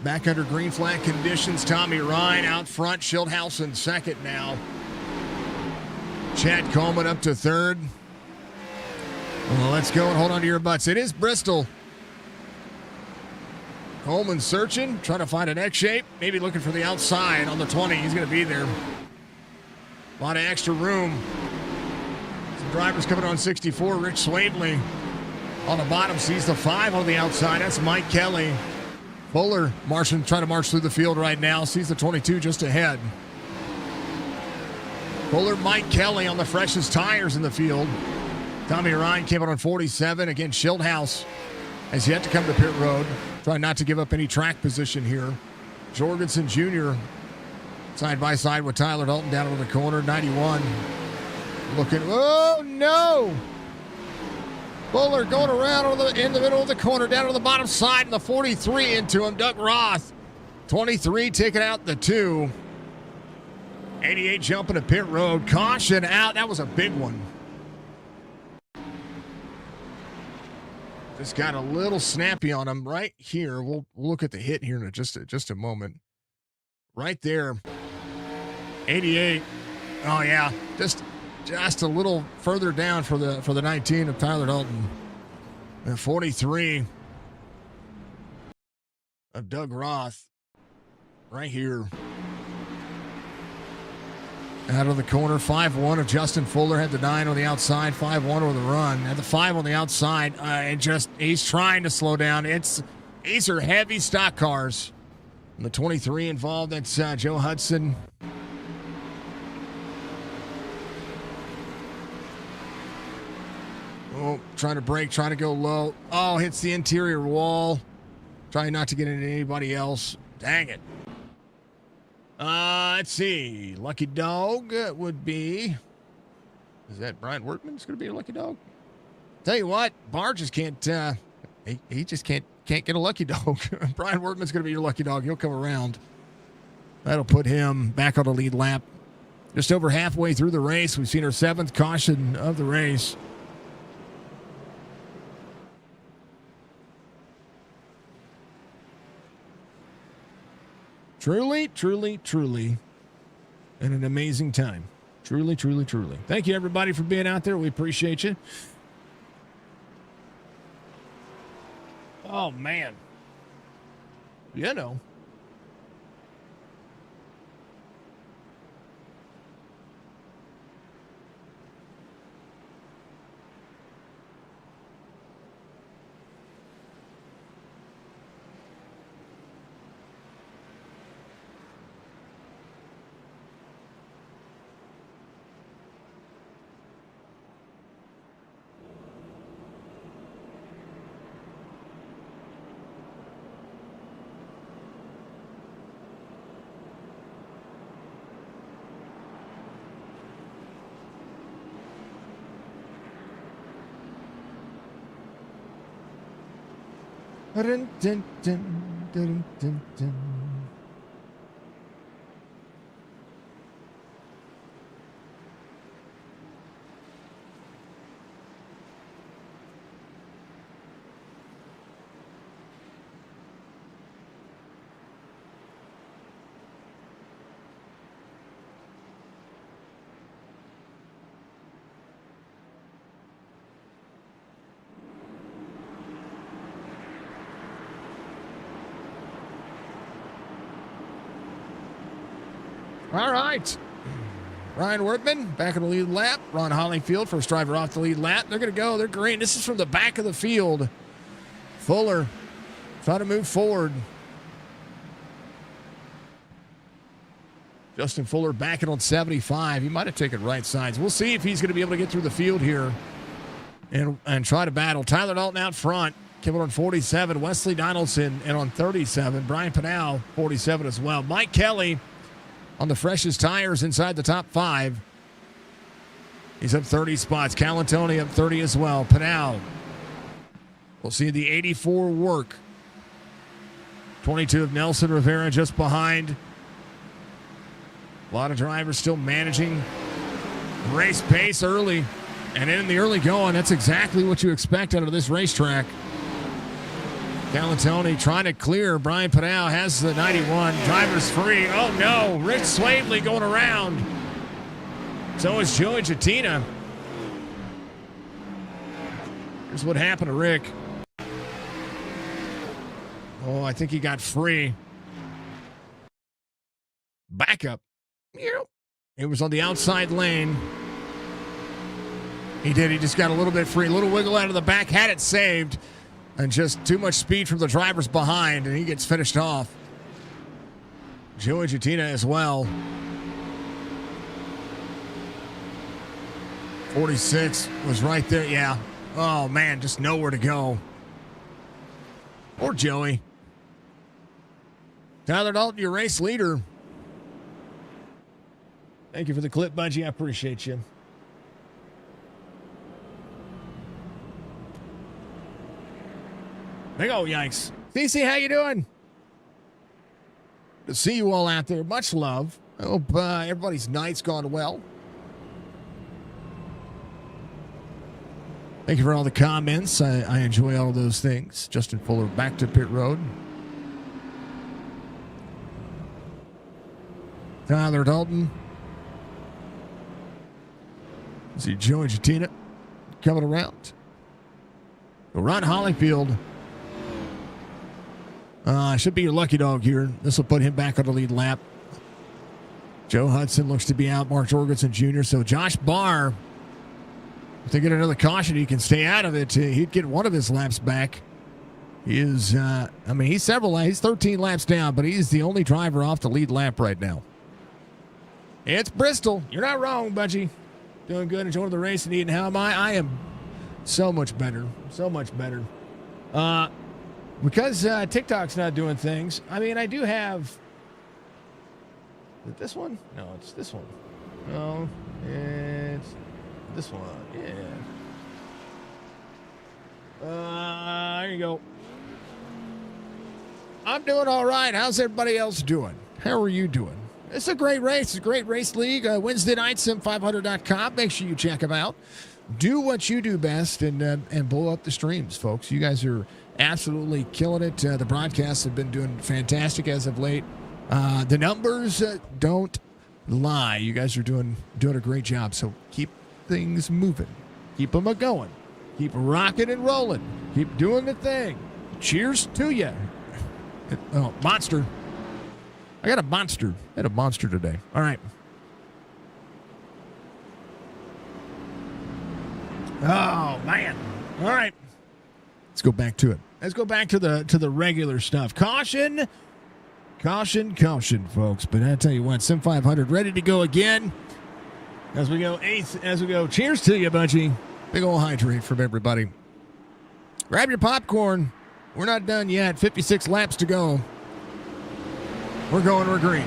Back under green flag conditions. Tommy Ryan out front. Schildhouse in second now. Chad Coleman up to third. Well, let's go and hold on to your butts. It is Bristol. Coleman searching, trying to find an X shape. Maybe looking for the outside on the 20. He's going to be there. A lot of extra room. Some drivers coming on 64. Rich Swainley on the bottom sees the 5 on the outside. That's Mike Kelly. Fuller trying to march through the field right now. Sees the 22 just ahead. Fuller, Mike Kelly on the freshest tires in the field. Tommy Ryan came out on 47. Again, Schildhouse has yet to come to pit road. Trying not to give up any track position here. Jorgensen Jr. side by side with Tyler Dalton down in the corner. 91. Looking. Oh, no. Fuller going around in the middle of the corner, down to the bottom side, and the 43 into him. Doug Roth. 23 taking out the 2. 88 jumping to pit road. Caution out. That was a big one. Just got a little snappy on him right here. We'll look at the hit here in just a moment. Right there. 88. Oh yeah, just a little further down for the 19 of Tyler Dalton. And 43 of Doug Roth. Right here. Out of the corner, 5-1 of Justin Fuller. Had the 9 on the outside, 5-1 over the run. Had the 5 on the outside, and he's trying to slow down. These are heavy stock cars. And the 23 involved, that's Joe Hudson. Oh, trying to brake, trying to go low. Oh, hits the interior wall. Trying not to get into anybody else. Dang it. Let's see. Lucky dog would be. Is that Brian Workman's going to be a lucky dog? Tell you what, Barr just can't. He just can't get a lucky dog. Brian Workman's going to be your lucky dog. He'll come around. That'll put him back on the lead lap. Just over halfway through the race, we've seen our 7th caution of the race. Truly, truly, truly, and an amazing time. Truly, truly, truly. Thank you, everybody, for being out there. We appreciate you. Oh, man. You know. Dun, dun, dun, dun, dun, dun. All right. Ryan Workman back in the lead lap. Ron Hollingfield, first driver off the lead lap. They're going to go. They're green. This is from the back of the field. Fuller trying to move forward. Justin Fuller backing on 75. He might have taken right sides. We'll see if he's going to be able to get through the field here and try to battle. Tyler Dalton out front. Kevin on 47. Wesley Donaldson and on 37. Brian Pinal, 47 as well. Mike Kelly on the freshest tires inside the top 5. He's up 30 spots. Calantoni up 30 as well. Pinal. We'll see the 84 work. 22 of Nelson Rivera just behind. A lot of drivers still managing race pace early. And in the early going, that's exactly what you expect out of this racetrack. Galantoni trying to clear. Brian Padal has the 91. Driver's free. Oh, no. Rick Swavely going around. So is Joey Jatina. Here's what happened to Rick. Oh, I think he got free. Backup. It was on the outside lane. He did. He just got a little bit free. A little wiggle out of the back. Had it saved. And just too much speed from the drivers behind. And he gets finished off. Joey Jatina as well. 46 was right there. Yeah. Oh, man. Just nowhere to go. Poor Joey. Tyler Dalton, your race leader. Thank you for the clip, Budgie. I appreciate you. Big old yikes. CC, how you doing? Good to see you all out there. Much love. I hope everybody's night's gone well. Thank you for all the comments. I enjoy all of those things. Justin Fuller back to pit road. Tyler Dalton. See Joey Jatina coming around. Ron Hollyfield. Should be your lucky dog here. This will put him back on the lead lap. Joe Hudson looks to be out. Mark Jorgensen Jr. So Josh Barr, if they get another caution, he can stay out of it. He'd get one of his laps back. He is, he's several laps. He's 13 laps down, but he's the only driver off the lead lap right now. It's Bristol. You're not wrong, Budgie. Doing good, enjoying the race, and Eden. How am I? I am so much better. So much better. Because TikTok's not doing things. I mean, I do have. Is it this one? No, it's this one. No, it's this one. Yeah. There you go. I'm doing all right. How's everybody else doing? How are you doing? It's a great race. It's a great race league. Wednesday night, Sim500.com. Make sure you check them out. Do what you do best and blow up the streams, folks. You guys are absolutely killing it. The broadcasts have been doing fantastic as of late. The numbers don't lie. You guys are doing a great job. So keep things moving. Keep them a-going. Keep rocking and rolling. Keep doing the thing. Cheers to you. Oh, monster. I got a monster. I had a monster today. All right. Oh, man. All right. Let's go back to it. Let's go back to the regular stuff. Caution, folks. But I tell you what, Sim500 ready to go again. As we go eighth, as we go. Cheers to you, Budgie. Big old hydrate from everybody. Grab your popcorn. We're not done yet. 56 laps to go. We're green.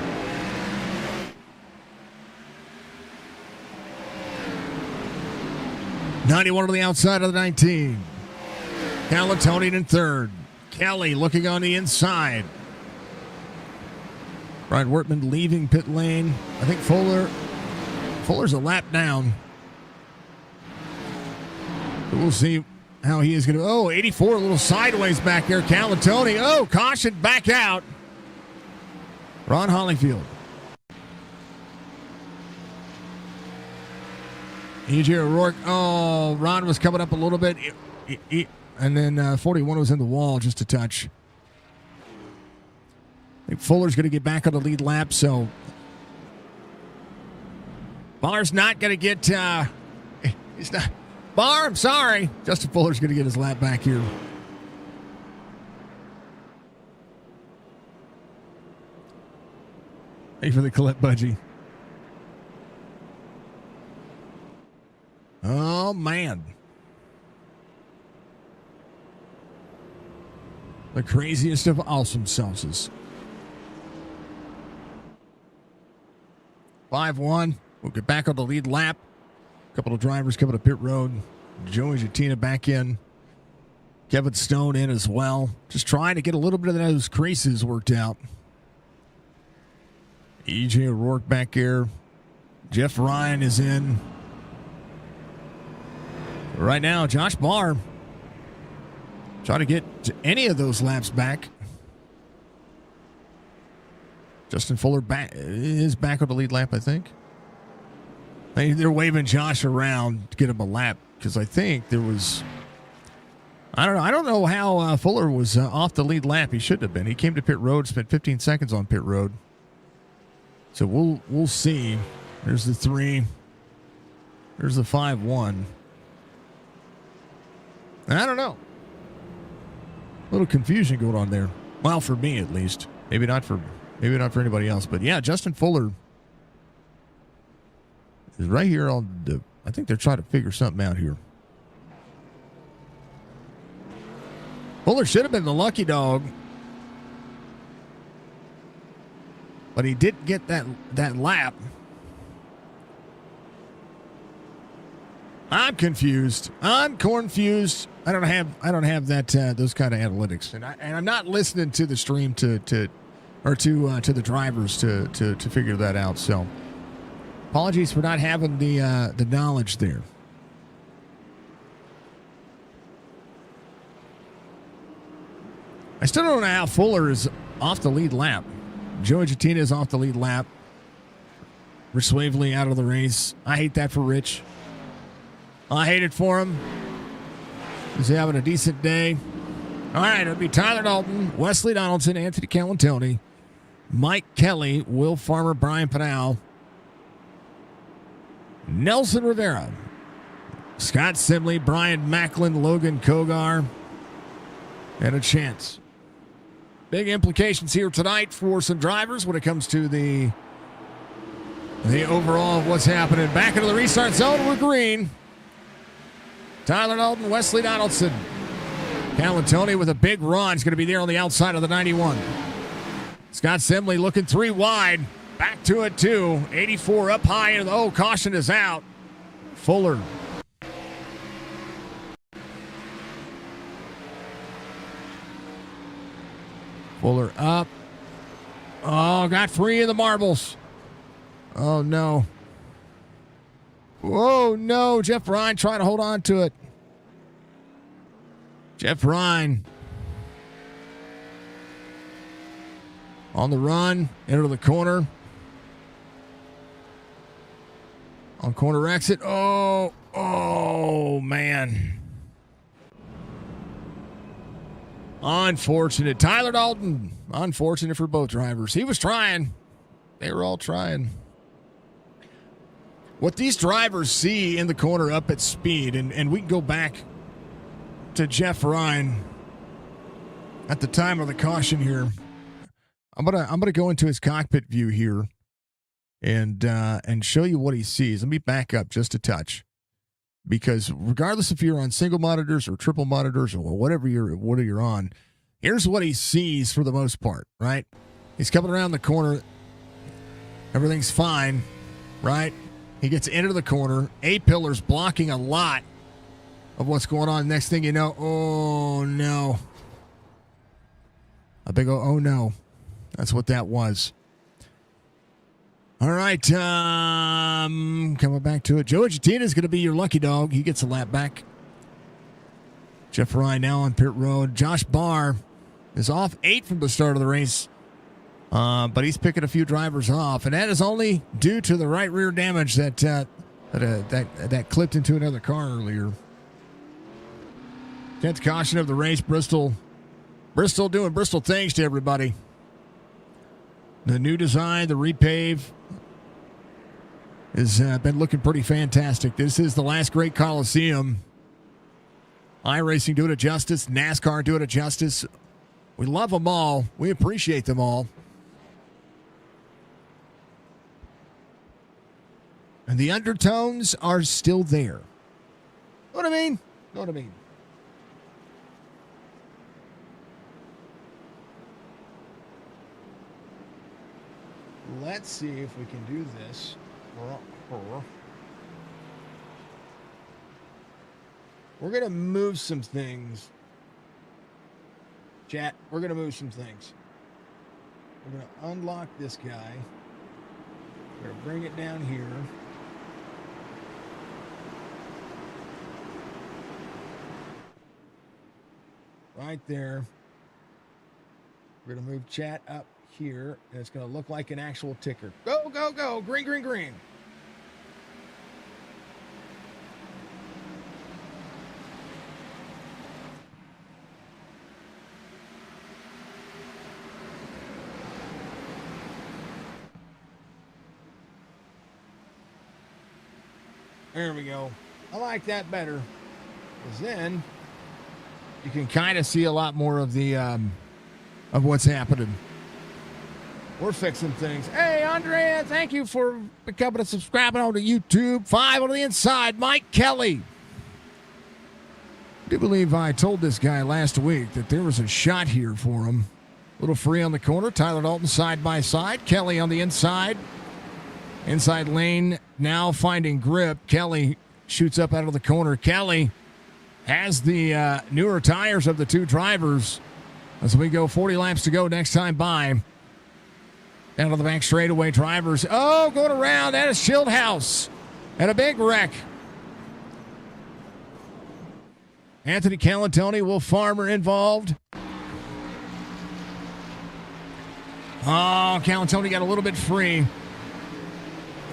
'91 on the outside of the 19. Galantoni in third. Kelly looking on the inside. Brian Wortman leaving pit lane. I think Fuller's a lap down. We'll see how he is going to. Oh, 84, a little sideways back there. Galantoni. Oh, caution, back out. Ron Hollyfield. E.J. O'Rourke. Oh, Ron was coming up a little bit. And then 41 was in the wall just a touch. I think Fuller's going to get back on the lead lap, so Barr's not going to get. He's not. Barr, I'm sorry. Justin Fuller's going to get his lap back here. Thank you for the clip, Budgie. Oh, man. The craziest of awesome sauces. 5-1. We'll get back on the lead lap. A couple of drivers coming to pit road. Joey Jatina back in. Kevin Stone in as well. Just trying to get a little bit of those creases worked out. E.J. O'Rourke back here. Jeff Ryan is in. Right now, Josh Barr. try to get any of those laps back. Justin Fuller is back on the lead lap, I think. They're waving Josh around to get him a lap because I think there was... I don't know how Fuller was off the lead lap. He shouldn't have been. He came to pit road, spent 15 seconds on pit road. So we'll see. There's the 3. There's the 5-1. I don't know. A little confusion going on there. Well, for me at least. Maybe not for anybody else. But yeah, Justin Fuller is right here on the... I think they're trying to figure something out here. Fuller should have been the lucky dog. But he did get that lap. I'm confused. I'm confused. I don't have that those kind of analytics, and I'm not listening to the stream to the drivers to figure that out. So, apologies for not having the knowledge there. I still don't know how Fuller is off the lead lap. Joey Jatina is off the lead lap. Rich Swavely out of the race. I hate that for Rich. I hate it for him. He's having a decent day. All right, it'll be Tyler Dalton, Wesley Donaldson, Anthony Calantoni, Mike Kelly, Will Farmer, Brian Pinal, Nelson Rivera, Scott Simley, Brian Macklin, Logan Kogar, and a chance. Big implications here tonight for some drivers when it comes to the overall of what's happening. Back into the restart zone, we're green. Tyler Dalton, Wesley Donaldson. Calantoni with a big run. He's going to be there on the outside of the 91. Scott Simley looking 3 wide. Back to it, too. 84 up high. And caution is out. Fuller. Fuller up. Oh, got free in the marbles. Oh, no. Oh, no. Jeff Ryan trying to hold on to it. Jeff Ryan on the run, into the corner. On corner exit. Oh, man. Unfortunate. Tyler Dalton. Unfortunate for both drivers. He was trying. They were all trying. What these drivers see in the corner up at speed, and we can go back to Jeff Ryan at the time of the caution here. I'm gonna go into his cockpit view here and show you what he sees. Let me back up just a touch, because regardless if you're on single monitors or triple monitors or whatever you're on, here's what he sees for the most part. Right, he's coming around the corner. Everything's fine, right? He gets into the corner. A-pillar's blocking a lot of what's going on. Next thing you know, oh no. A big oh no. That's what that was. All right, coming back to it. Joey Jatina is going to be your lucky dog. He gets a lap back. Jeff Ryan now on pit road. Josh Barr is off 8 from the start of the race. But he's picking a few drivers off, and that is only due to the right rear damage that clipped into another car earlier. 10th caution of the race. Bristol doing Bristol things to everybody. The new design, the repave, has been looking pretty fantastic. This is the last great Coliseum. iRacing doing it justice. NASCAR doing it justice. We love them all. We appreciate them all. And the undertones are still there. Know what I mean? Know what I mean? Let's see if we can do this. We're going to move some things. Chat, we're going to move some things. We're going to unlock this guy. We're going to bring it down here. right there. We're going to move chat up here, and it's going to look like an actual ticker. Go, go, go. Green, green, green. There we go. I like that better, because then you can kind of see a lot more of the of what's happening. We're fixing things. Hey, Andrea, thank you for becoming a subscriber on to YouTube. 5 on the inside, Mike Kelly. I do believe I told this guy last week that there was a shot here for him. A little free on the corner. Tyler Dalton side by side. Kelly on the inside. Inside lane now finding grip. Kelly shoots up out of the corner. Kelly has the newer tires of the two drivers as we go 40 laps to go next time by. Down to the back straightaway drivers. Oh, going around. That is Schildhouse. And a big wreck. Anthony Calatoni, Will Farmer involved. Oh, Calatoni got a little bit free.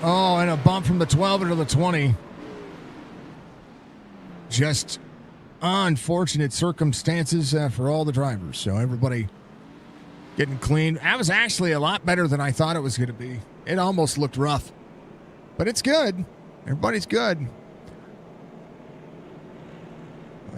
Oh, and a bump from the 12 into the 20. Just unfortunate circumstances for all the drivers. So everybody getting clean. That was actually a lot better than I thought it was going to be. It almost looked rough. But it's good. Everybody's good.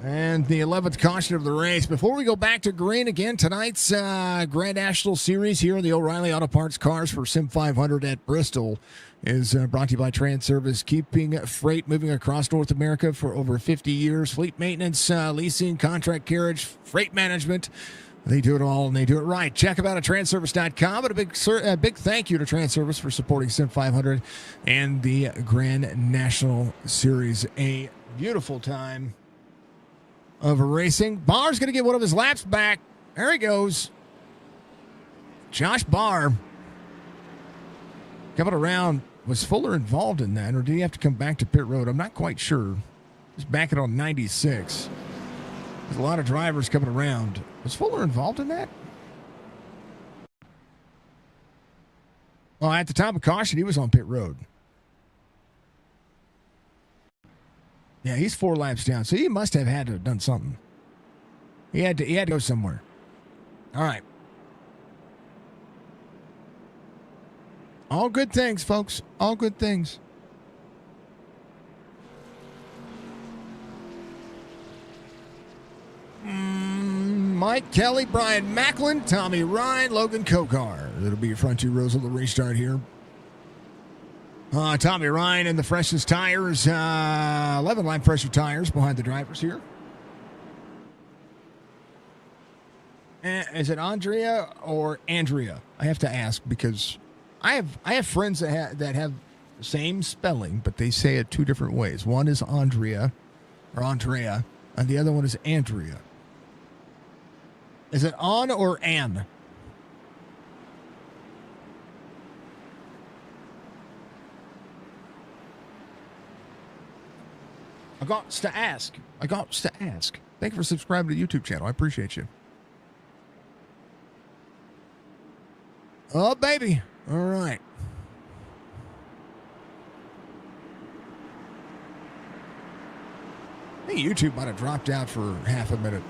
And the 11th caution of the race. Before we go back to green again, tonight's Grand National Series here in the O'Reilly Auto Parts cars for Sim500 at Bristol is brought to you by Transervice, keeping freight moving across North America for over 50 years. Fleet maintenance, leasing, contract carriage, freight management. They do it all, and they do it right. Check them out at transervice.com. And a big thank you to Transervice for supporting Sim500 and the Grand National Series. A beautiful time of racing. Barr's going to get one of his laps back. There he goes. Josh Barr coming around. Was Fuller involved in that, or did he have to come back to pit road? I'm not quite sure. He's backing on 96. There's a lot of drivers coming around. Was Fuller involved in that? Well, at the time of caution, he was on pit road. Yeah, he's 4 laps down, so he must have had to have done something. He had to go somewhere. All right. All good things, folks. All good things. Mike Kelly, Brian Macklin, Tommy Ryan, Logan Kokar. That'll be your front 2 rows of the restart here. Tommy Ryan in the freshest tires, 11 lap pressure tires behind the drivers here. Is it Andrea or Andrea? I have to ask because I have friends that have the same spelling, but they say it 2 different ways. One is Andrea, and the other one is Andrea. Is it on or an? I got to ask. Thank you for subscribing to the YouTube channel. I appreciate you. Oh, baby. All right. I think YouTube might have dropped out for half a minute.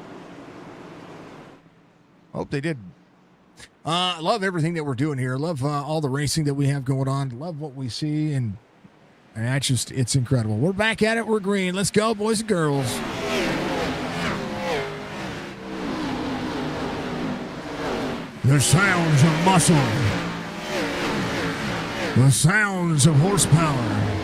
Hope they did. I love everything that we're doing here. Love all the racing that we have going on. Love what we see, and that's just, it's incredible. We're back at it. We're green. Let's go, boys and girls. The sounds of muscle. The sounds of horsepower.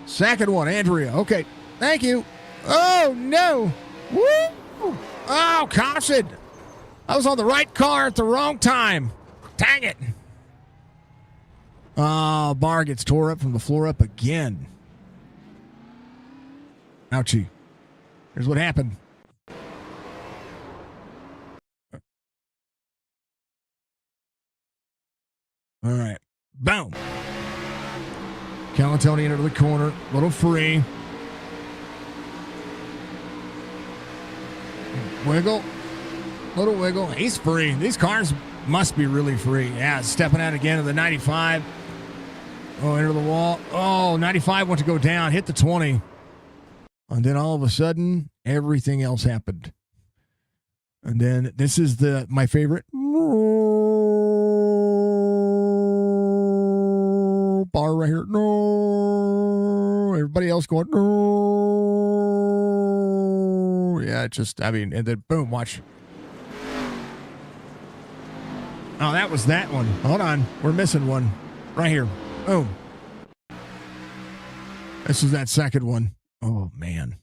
Second one, Andrea. Okay. Thank you. Oh, no. Woo! Oh, caution. I was on the right car at the wrong time. Dang it. Oh, Barr gets tore up from the floor up again. Ouchie. Here's what happened. All right. Boom. Calatoni into the corner. Little free. Wiggle. Little wiggle. He's free. These cars must be really free. Yeah, stepping out again to the 95. Oh, into the wall. Oh, 95 went to go down. Hit the 20. And then all of a sudden, everything else happened. And then this is my favorite. Bar right here. No. Everybody else going, no. Yeah, and then boom, watch. Oh, that was that one. Hold on. We're missing one. Right here. Boom. This is that second one. Oh, man.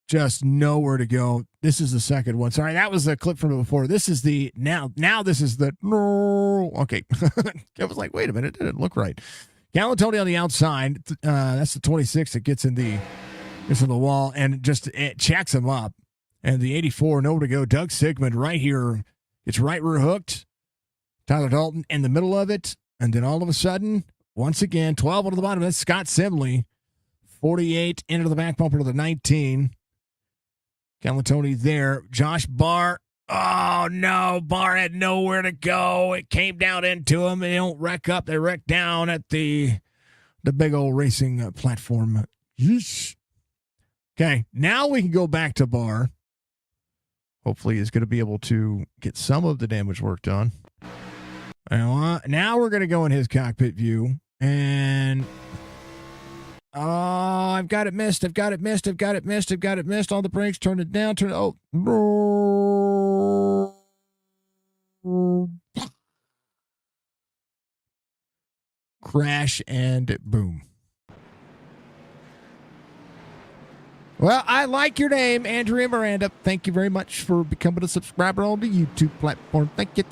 Just nowhere to go. This is the second one. Sorry, that was the clip from before. This is the now this is the no. Okay. I was like, wait a minute, it didn't look right. Calatoni on the outside. That's the 26 that gets in the wall and it checks him up. And the 84, nowhere to go. Doug Sigmund right here. It's right rear hooked. Tyler Dalton in the middle of it. And then all of a sudden, once again, 12 on the bottom. That's Scott Simley. 48 into the back bumper to the 19. Calatoni there. Josh Barr. Oh, no. Barr had nowhere to go. It came down into him. They don't wreck up. They wreck down at the big old racing platform. Yeesh. Okay, now we can go back to Barr. Hopefully he's going to be able to get some of the damage work done. Now we're going to go in his cockpit view. And... oh, I've got it missed. On the brakes. Turn it down. Crash and boom. Well, I like your name, Andrea Miranda. Thank you very much for becoming a subscriber on the YouTube platform. Thank you.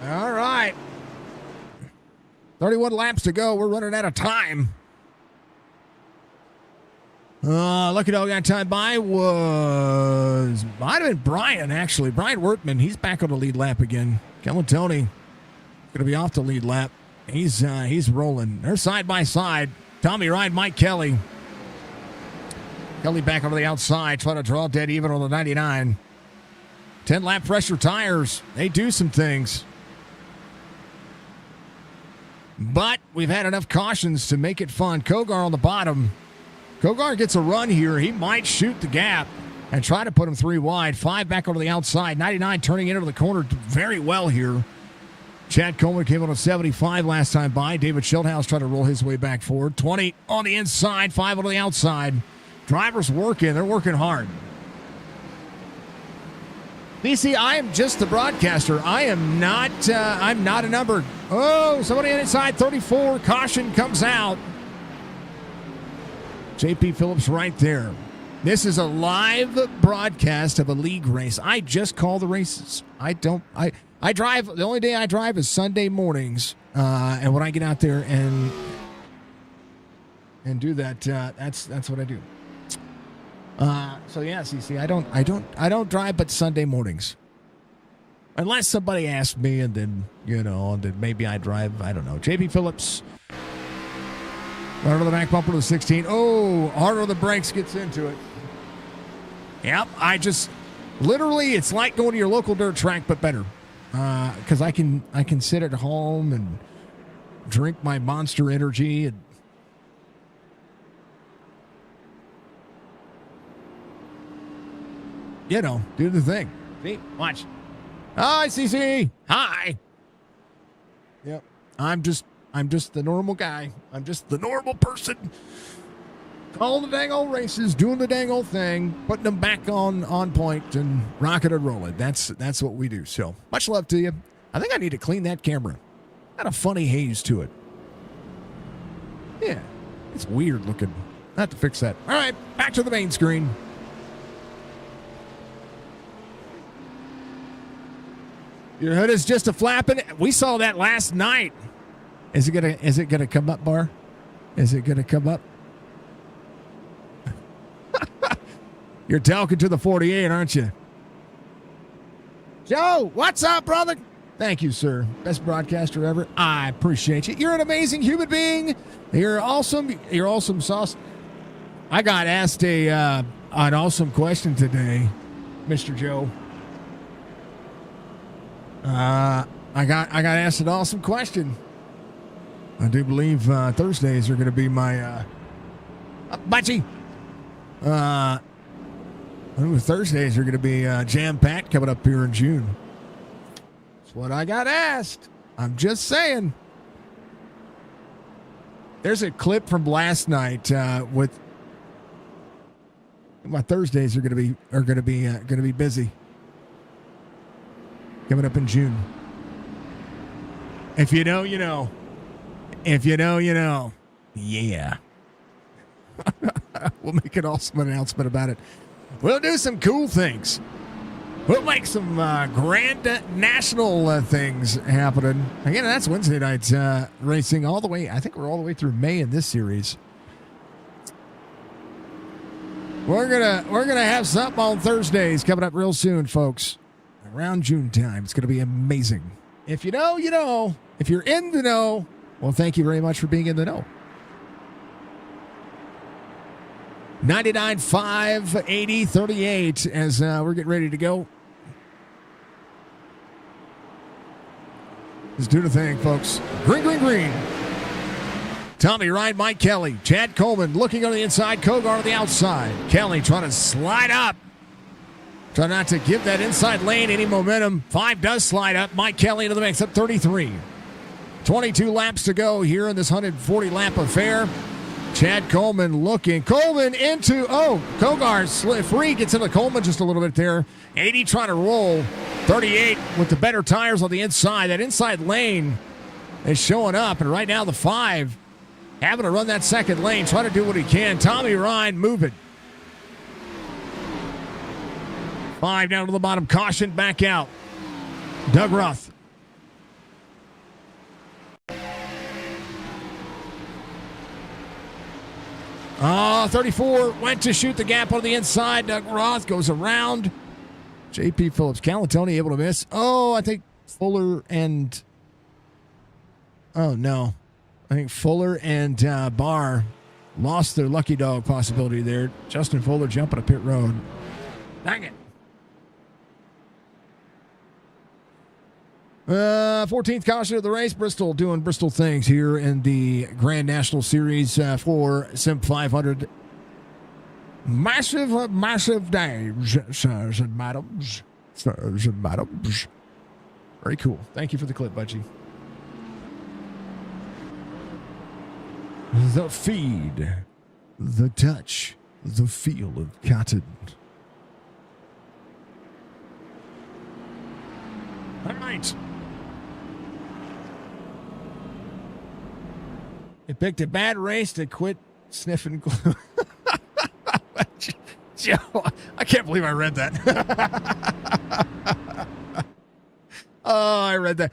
All right. 31 laps to go. We're running out of time. Lucky dog got time by might have been Brian, actually. Brian Workman, he's back on the lead lap again. Calatoni going to be off the lead lap. He's rolling. They're side by side. Tommy Ride, Mike Kelly. Kelly back over the outside, trying to draw dead even on the 99. 10-lap pressure tires. They do some things. But we've had enough cautions to make it fun. Kogar on the bottom. Kogar gets a run here. He might shoot the gap and try to put him 3 wide. 5 back over the outside. 99 turning into the corner very well here. Chad Coleman came on a 75 last time by. David Schildhaus tried to roll his way back forward. 20 on the inside, 5 on the outside. Drivers working. They're working hard. DC, I am just the broadcaster. I'm not a number. Oh, somebody on inside 34. Caution comes out. JP Phillips right there. This is a live broadcast of a league race. I just call the races. I drive. The only day I drive is Sunday mornings. And when I get out there and do that, that's what I do. So yeah, CC, I don't drive but Sunday mornings. Unless somebody asks me, and then maybe I drive. I don't know. JP Phillips. Right over the back bumper to the 16. Oh, harder on the brakes, gets into it. Yep, literally, it's like going to your local dirt track, but better. Because I can sit at home and drink my Monster Energy and do the thing. See, watch. Hi, CC. Hi. Yep, I'm just the normal guy. I'm just the normal person. Calling the dang old races, doing the dang old thing, putting them back on point and rocking and rolling. That's what we do. So much love to you. I think I need to clean that camera. Got a funny haze to it. Yeah, it's weird looking. I have to fix that. All right, back to the main screen. Your hood is just a flapping. We saw that last night. Is it gonna come up, Bar? Is it gonna come up? You're talking to the 48, aren't you? Joe, what's up, brother? Thank you, sir. Best broadcaster ever. I appreciate you. You're an amazing human being. You're awesome. You're awesome sauce. I got asked an awesome question today, Mr. Joe. I got asked an awesome question. I do believe Thursdays are going to be my budgie. Thursdays are going to be jam-packed coming up here in June. That's what I got asked. I'm just saying. There's a clip from last night with my Thursdays are going to be busy coming up in June. If you know, you know. If you know, you know. Yeah. We'll make an awesome announcement about it. We'll do some cool things. We'll make some grand national things happening. Again, that's Wednesday night racing all the way. I think we're all the way through May in this series. We're gonna have something on Thursdays coming up real soon, folks. Around June time, it's gonna be amazing. If you know, you know. If you're in the know, well, thank you very much for being in the know. 99.5, 80, 38 as we're getting ready to go. Let's do the thing, folks. Green, green, green. Tommy Ryan, Mike Kelly, Chad Coleman looking on the inside, Kogar on the outside. Kelly trying to slide up. Try not to give that inside lane any momentum. 5 does slide up. Mike Kelly into the mix up 33. 22 laps to go here in this 140 lap affair. Chad Coleman looking. Coleman into, Kogar free, gets into Coleman just a little bit there. 80 trying to roll. 38 with the better tires on the inside. That inside lane is showing up. And right now the 5 having to run that second lane, trying to do what he can. Tommy Ryan moving. 5 down to the bottom. Caution back out. Doug Roth. Oh, 34 went to shoot the gap on the inside. Doug Roth goes around. JP Phillips. Calatoni able to miss. Oh, I think Fuller and... Oh, no. I think Fuller and Barr lost their lucky dog possibility there. Justin Fuller jumping a pit road. Dang it. 14th caution of the race. Bristol doing Bristol things here in the Grand National Series for Sim500. Massive days, sirs and madams. Sirs and madams. Very cool. Thank you for the clip, Budgie. The feed, the touch, the feel of cotton. All right. They picked a bad race to quit sniffing glue. Joe, I can't believe I read that. Oh, I read that.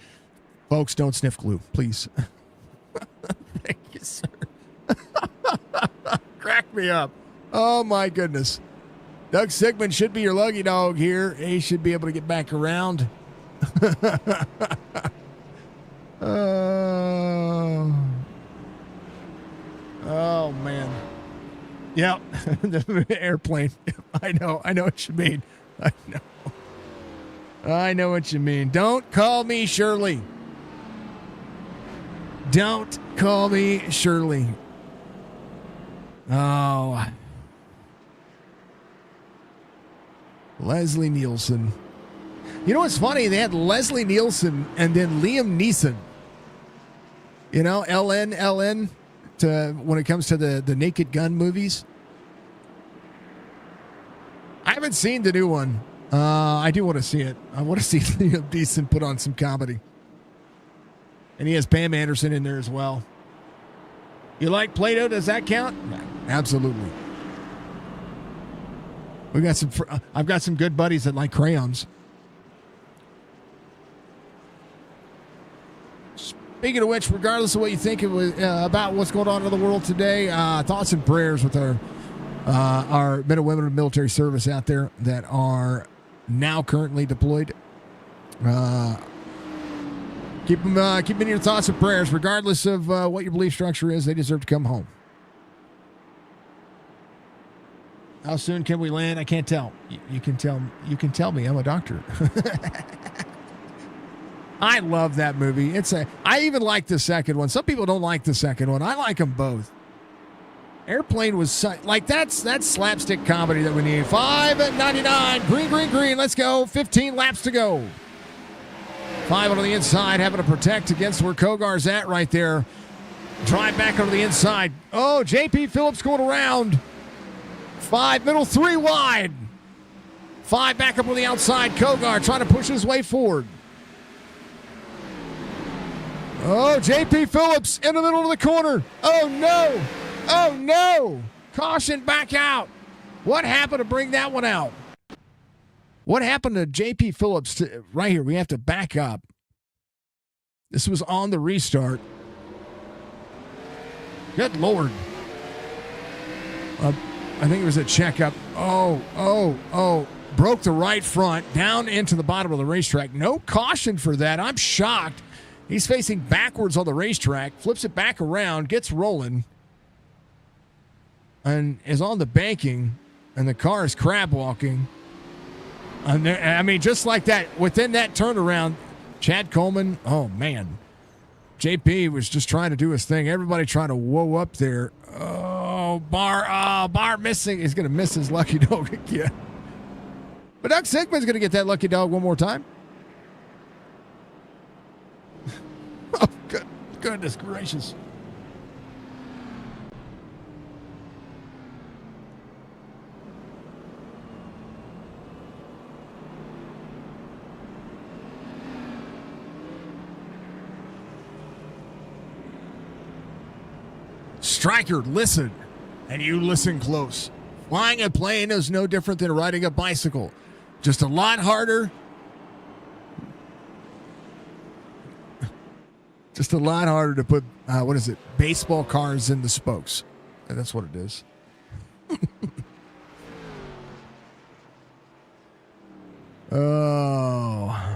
Folks, don't sniff glue, please. Thank you, sir. Crack me up. Oh, my goodness. Doug Sigmund should be your lucky dog here. He should be able to get back around. Oh, man. Yep. The airplane. I know what you mean. I know what you mean. Don't call me Shirley. Don't call me Shirley. Oh. Leslie Nielsen. You know what's funny? They had Leslie Nielsen and then Liam Neeson. You know, LN, when it comes to the Naked Gun movies. I haven't seen the new one. I do want to see it. I want to see Liam Neeson put on some comedy. And he has Pam Anderson in there as well. You like Play-Doh? Does that count? Yeah, absolutely. We got some. I've got some good buddies that like crayons. Speaking of which, regardless of what you think about what's going on in the world today, thoughts and prayers with our men and women of military service out there that are now currently deployed. Keep them in your thoughts and prayers, regardless of what your belief structure is. They deserve to come home. How soon can we land? I can't tell. You can tell. You can tell me. I'm a doctor. I love that movie. I even like the second one. Some people don't like the second one. I like them both. Airplane was like that's slapstick comedy that we need. 5:99. Green, green, green. Let's go. 15 laps to go. 5 on the inside, having to protect against where Kogar's at right there. Drive back on the inside. Oh, JP Phillips going around. 5 middle, 3 wide. 5 back up on the outside. Kogar trying to push his way forward. Oh, JP Phillips in the middle of the corner. Oh, no. Oh, no. Caution back out. What happened to bring that one out? What happened to JP Phillips? Right here, we have to back up. This was on the restart. Good Lord. I think it was a checkup. Oh. Broke the right front down into the bottom of the racetrack. No caution for that. I'm shocked. He's facing backwards on the racetrack, flips it back around, gets rolling, and is on the banking, and the car is crab walking. I mean, just like that, within that turnaround, Chad Coleman, oh, man. JP was just trying to do his thing. Everybody trying to whoa up there. Oh, Barr missing. He's going to miss his lucky dog again. But Doug Sigmund's going to get that lucky dog one more time. Oh, goodness gracious. Striker, listen, and you listen close. Flying a plane is no different than riding a bicycle. Just a lot harder. Just a lot harder to put, baseball cards in the spokes. And that's what it is. Oh.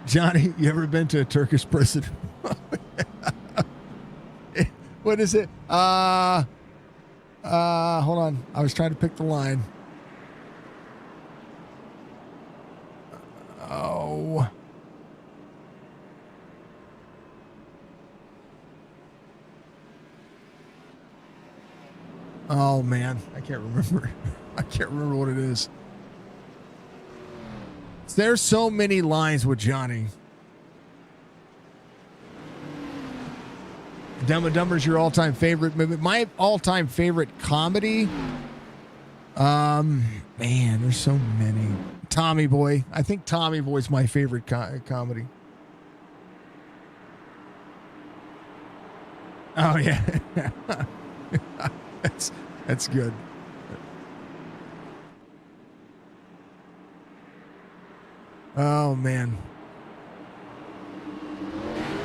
Johnny, you ever been to a Turkish prison? What is it? Hold on. I was trying to pick the line. Oh. Oh, man. I can't remember. I can't remember what it is. There's so many lines with Johnny. Dumb and Dumber's your all-time favorite movie. My all-time favorite comedy. Man, there's so many. Tommy Boy. I think Tommy Boy's my favorite comedy. Oh, yeah. That's good. Oh, man.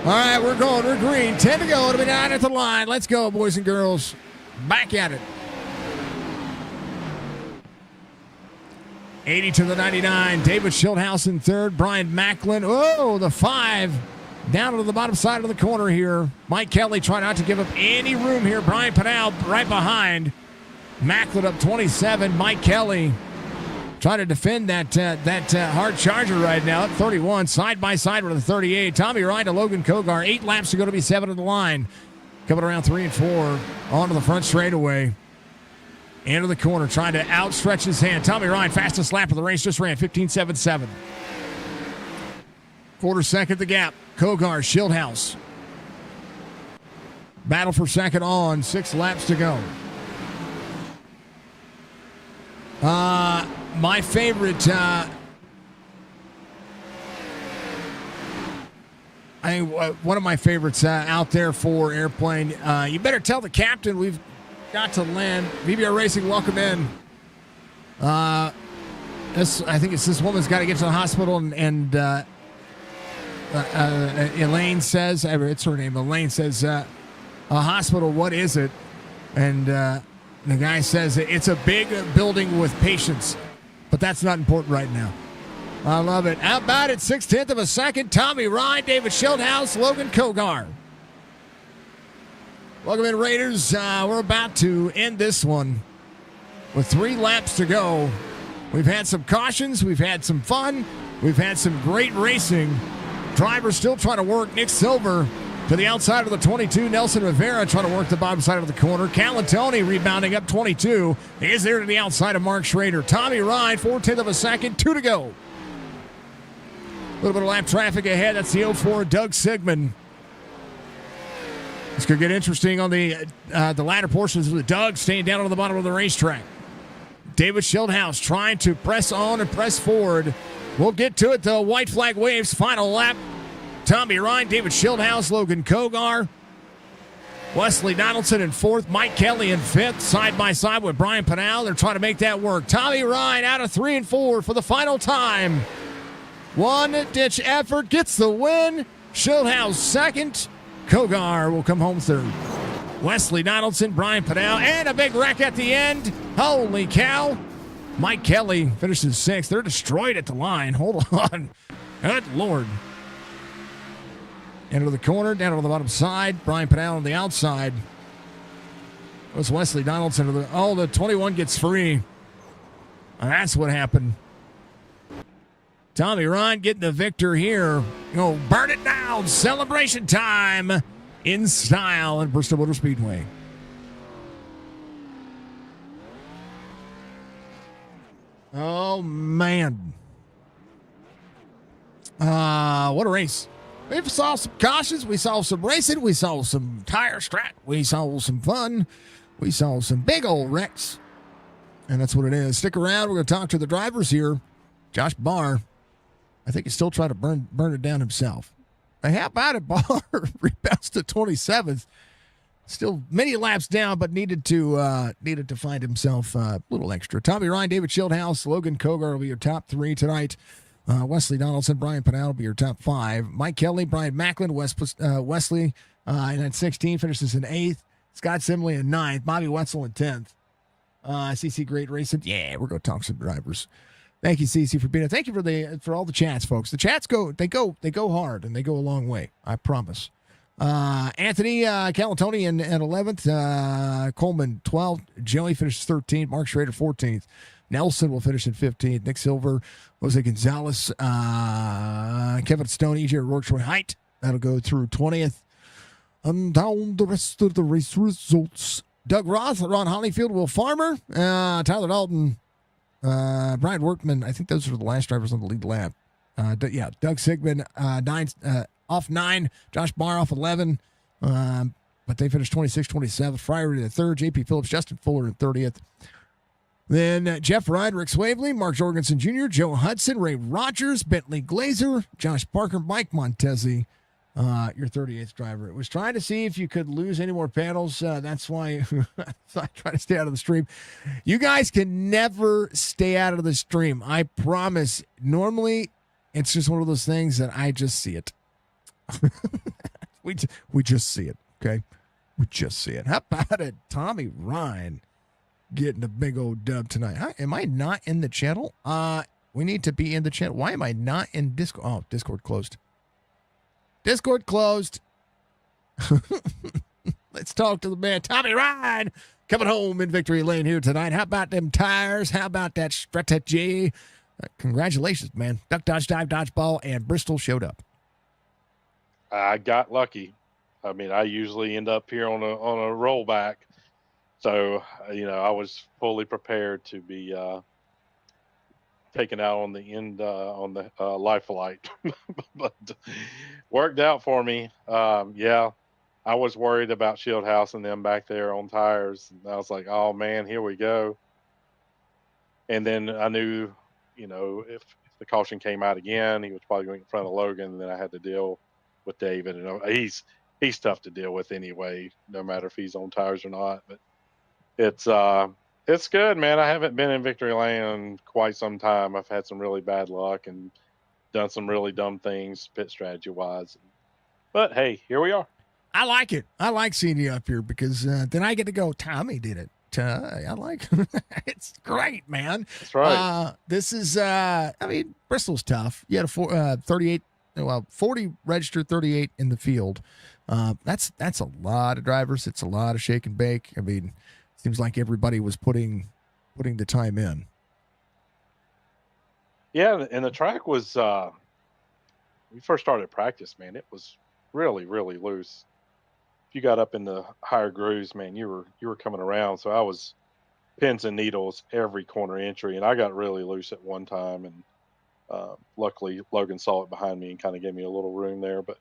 All right, we're going. We're green. 10 to go. It'll be 9 at the line. Let's go, boys and girls. Back at it. 80 to the 99. David Schildhaus in third. Brian Macklin. Oh, the 5. Down to the bottom side of the corner here. Mike Kelly trying not to give up any room here. Brian Pinal right behind. Macklin up 27. Mike Kelly trying to defend that hard charger right now at 31. Side by side with the 38. Tommy Ryan to Logan Kogar. 8 laps to go to be 7 at the line. Coming around 3 and 4. Onto the front straightaway. Into the corner. Trying to outstretch his hand. Tommy Ryan, fastest lap of the race. Just ran 15.77. Quarter second the gap. Kogar, Schildhaus. Battle for second on. 6 laps to go. My favorite, one of my favorites out there for airplane. You better tell the captain we've got to land. VBR Racing, welcome in. I think it's this woman's got to get to the hospital, and Elaine says, it's her name. Elaine says, a hospital. What is it? And the guy says it's a big building with patients, but that's not important right now. I love it. How about it? 0.6 of a second. Tommy Ryan, David Schildhouse, Logan Kogar. Welcome in, Raiders. We're about to end this one with 3 laps to go. We've had some cautions. We've had some fun. We've had some great racing. Drivers still trying to work. Nick Silver to the outside of the 22. Nelson Rivera trying to work the bottom side of the corner. Calatoni rebounding up 22. He is there to the outside of Mark Schrader. Tommy Ryan, 0.4 of a second. 2 to go. A little bit of lap traffic ahead. That's the 04 Doug Sigmund. This could get interesting on the latter portions with Doug staying down on the bottom of the racetrack. David Schildhouse trying to press on and press forward. We'll get to it. The white flag waves. Final lap. Tommy Ryan, David Schildhouse, Logan Kogar, Wesley Donaldson in 4th, Mike Kelly in 5th, side by side with Brian Pinal. They're trying to make that work. Tommy Ryan out of 3 and 4 for the final time. One-ditch effort gets the win. Schildhouse second. Kogar will come home third. Wesley Donaldson, Brian Pinal, and a big wreck at the end. Holy cow. Mike Kelly finishes 6th. They're destroyed at the line. Hold on. Good Lord. Into the corner, down to the bottom side. Brian Pinal on the outside. It was Wesley Donaldson. The 21 gets free. And that's what happened. Tommy Ryan getting the victor here. Burn it down. Celebration time in style at Bristol Motor Speedway. Oh, man. What a race. We saw some cautions. We saw some racing. We saw some tire strat. We saw some fun. We saw some big old wrecks. And that's what it is. Stick around. We're going to talk to the drivers here. Josh Barr, I think he's still trying to burn it down himself. How about it, Barr? Rebounds to 27th. Still many laps down, but needed to find himself a little extra. Tommy Ryan, David Schildhouse, Logan Kogar will be your top 3 tonight. Wesley Donaldson, Brian Pinal will be your top 5. Mike Kelly, Brian Macklin, Wesley in 16 finishes in 8th. Scott Simley in 9th. Bobby Wetzel in 10th. CC Great Racing. Yeah, we're going to talk some drivers. Thank you, CC, for being here. Thank you for all the chats, folks. The chats go hard and they go a long way. I promise. Anthony Calatoni in 11th. Coleman 12th. Joey finishes 13th. Mark Schrader 14th. Nelson will finish in 15th. Nick Silver, Jose Gonzalez, Kevin Stone, EJ O'Rourke, Troy Height. That'll go through 20th. And down the rest of the race results. Doug Roth, Ron Hollyfield, Will Farmer, Tyler Dalton, Brian Workman. I think those are the last drivers on the lead lap. Doug Sigmund, off 9. Josh Barr off 11. But they finished 26, 27th. Fryer in 3rd. JP Phillips, Justin Fuller in 30th. Then Jeff Ryan, Rick Swavely, Mark Jorgensen Jr., Joe Hudson, Ray Rogers, Bentley Glazer, Josh Parker, Mike Montezzi, your 38th driver. It was trying to see if you could lose any more panels. That's why I try to stay out of the stream. You guys can never stay out of the stream. I promise. Normally, it's just one of those things that I just see it. we just see it, okay? We just see it. How about it? Tommy Ryan getting a big old dub tonight. Am I not in the channel? We need to be in the channel. Why am I not in Discord? Oh, Discord closed. Discord closed. Let's talk to the man, Tommy Ryan, coming home in victory lane here tonight. How about them tires? How about that strategy? Congratulations, man. Duck, dodge, dive, dodge, ball, and Bristol showed up. I got lucky. I mean, I usually end up here on a rollback. So, I was fully prepared to be taken out on the end on the life flight, but worked out for me. I was worried about Shieldhouse and them back there on tires. And I was like, oh man, here we go. And then I knew, if the caution came out again, he was probably going in front of Logan. And then I had to deal with David, and he's tough to deal with anyway, no matter if he's on tires or not. But it's good, man. I haven't been in victory lane in quite some time. I've had some really bad luck and done some really dumb things pit strategy wise. But hey, here we are. I like it. I like seeing you up here because then I get to go, Tommy did it. I like it's great, man. That's right. This is, Bristol's tough. You had a 40 registered, 38 in the field. That's a lot of drivers. It's a lot of shake and bake. I mean, seems like everybody was putting the time in. Yeah, and the track was we first started practice, man, it was really, really loose. If you got up in the higher grooves, man, you were coming around. So I was pins and needles every corner entry, and I got really loose at one time, and luckily Logan saw it behind me and kind of gave me a little room there. But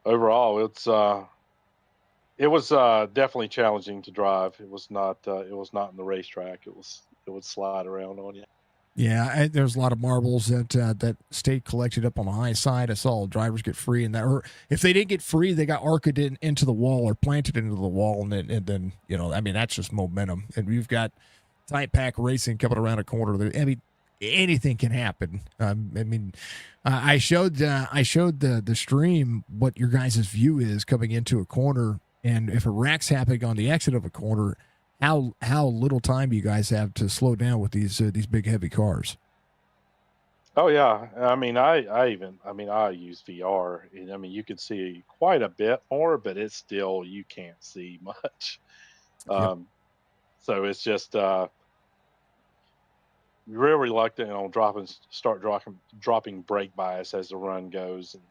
overall, it was definitely challenging to drive. It was not in the racetrack. It would slide around on you. Yeah, there's a lot of marbles that stayed collected up on the high side. I saw drivers get free, and or if they didn't get free, they got arced into the wall or planted into the wall, and then that's just momentum. And we've got tight pack racing coming around a corner. I mean, anything can happen. I showed the stream what your guys' view is coming into a corner, and if a wreck's happening on the exit of a corner, how little time you guys have to slow down with these big heavy cars. Oh yeah, I use VR. I mean, you can see quite a bit more, but it's still, you can't see much. Yep. So it's just real reluctant on dropping brake bias as the run goes. And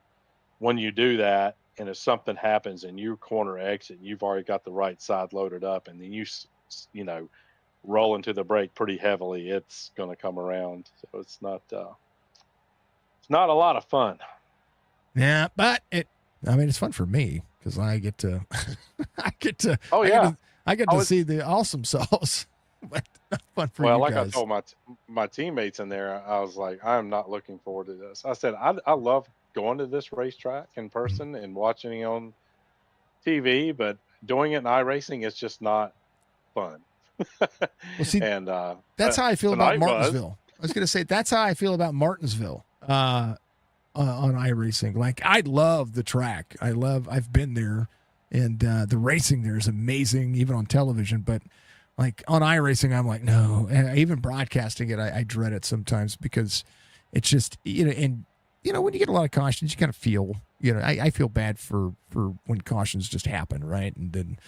when you do that, and if something happens and you corner exit, you've already got the right side loaded up, and then you roll into the brake pretty heavily, it's going to come around. So it's not a lot of fun. Yeah, but it's fun for me because I get to I get to see the awesome sauce. But not fun for you guys. I told my teammates in there, I was like, I'm not looking forward to this. I said, I love going to this racetrack in person and watching it on TV, but doing it in iRacing, it's just not fun. Well, see, and that's how I feel about Martinsville. I was going to say that's how I feel about Martinsville on iRacing. Like, I love the track. I've been there, and the racing there is amazing, even on television. But like on iRacing, I'm like, no. And even broadcasting it, I dread it sometimes because it's just, when you get a lot of cautions, you kind of feel, I feel bad for when cautions just happen, right? And then,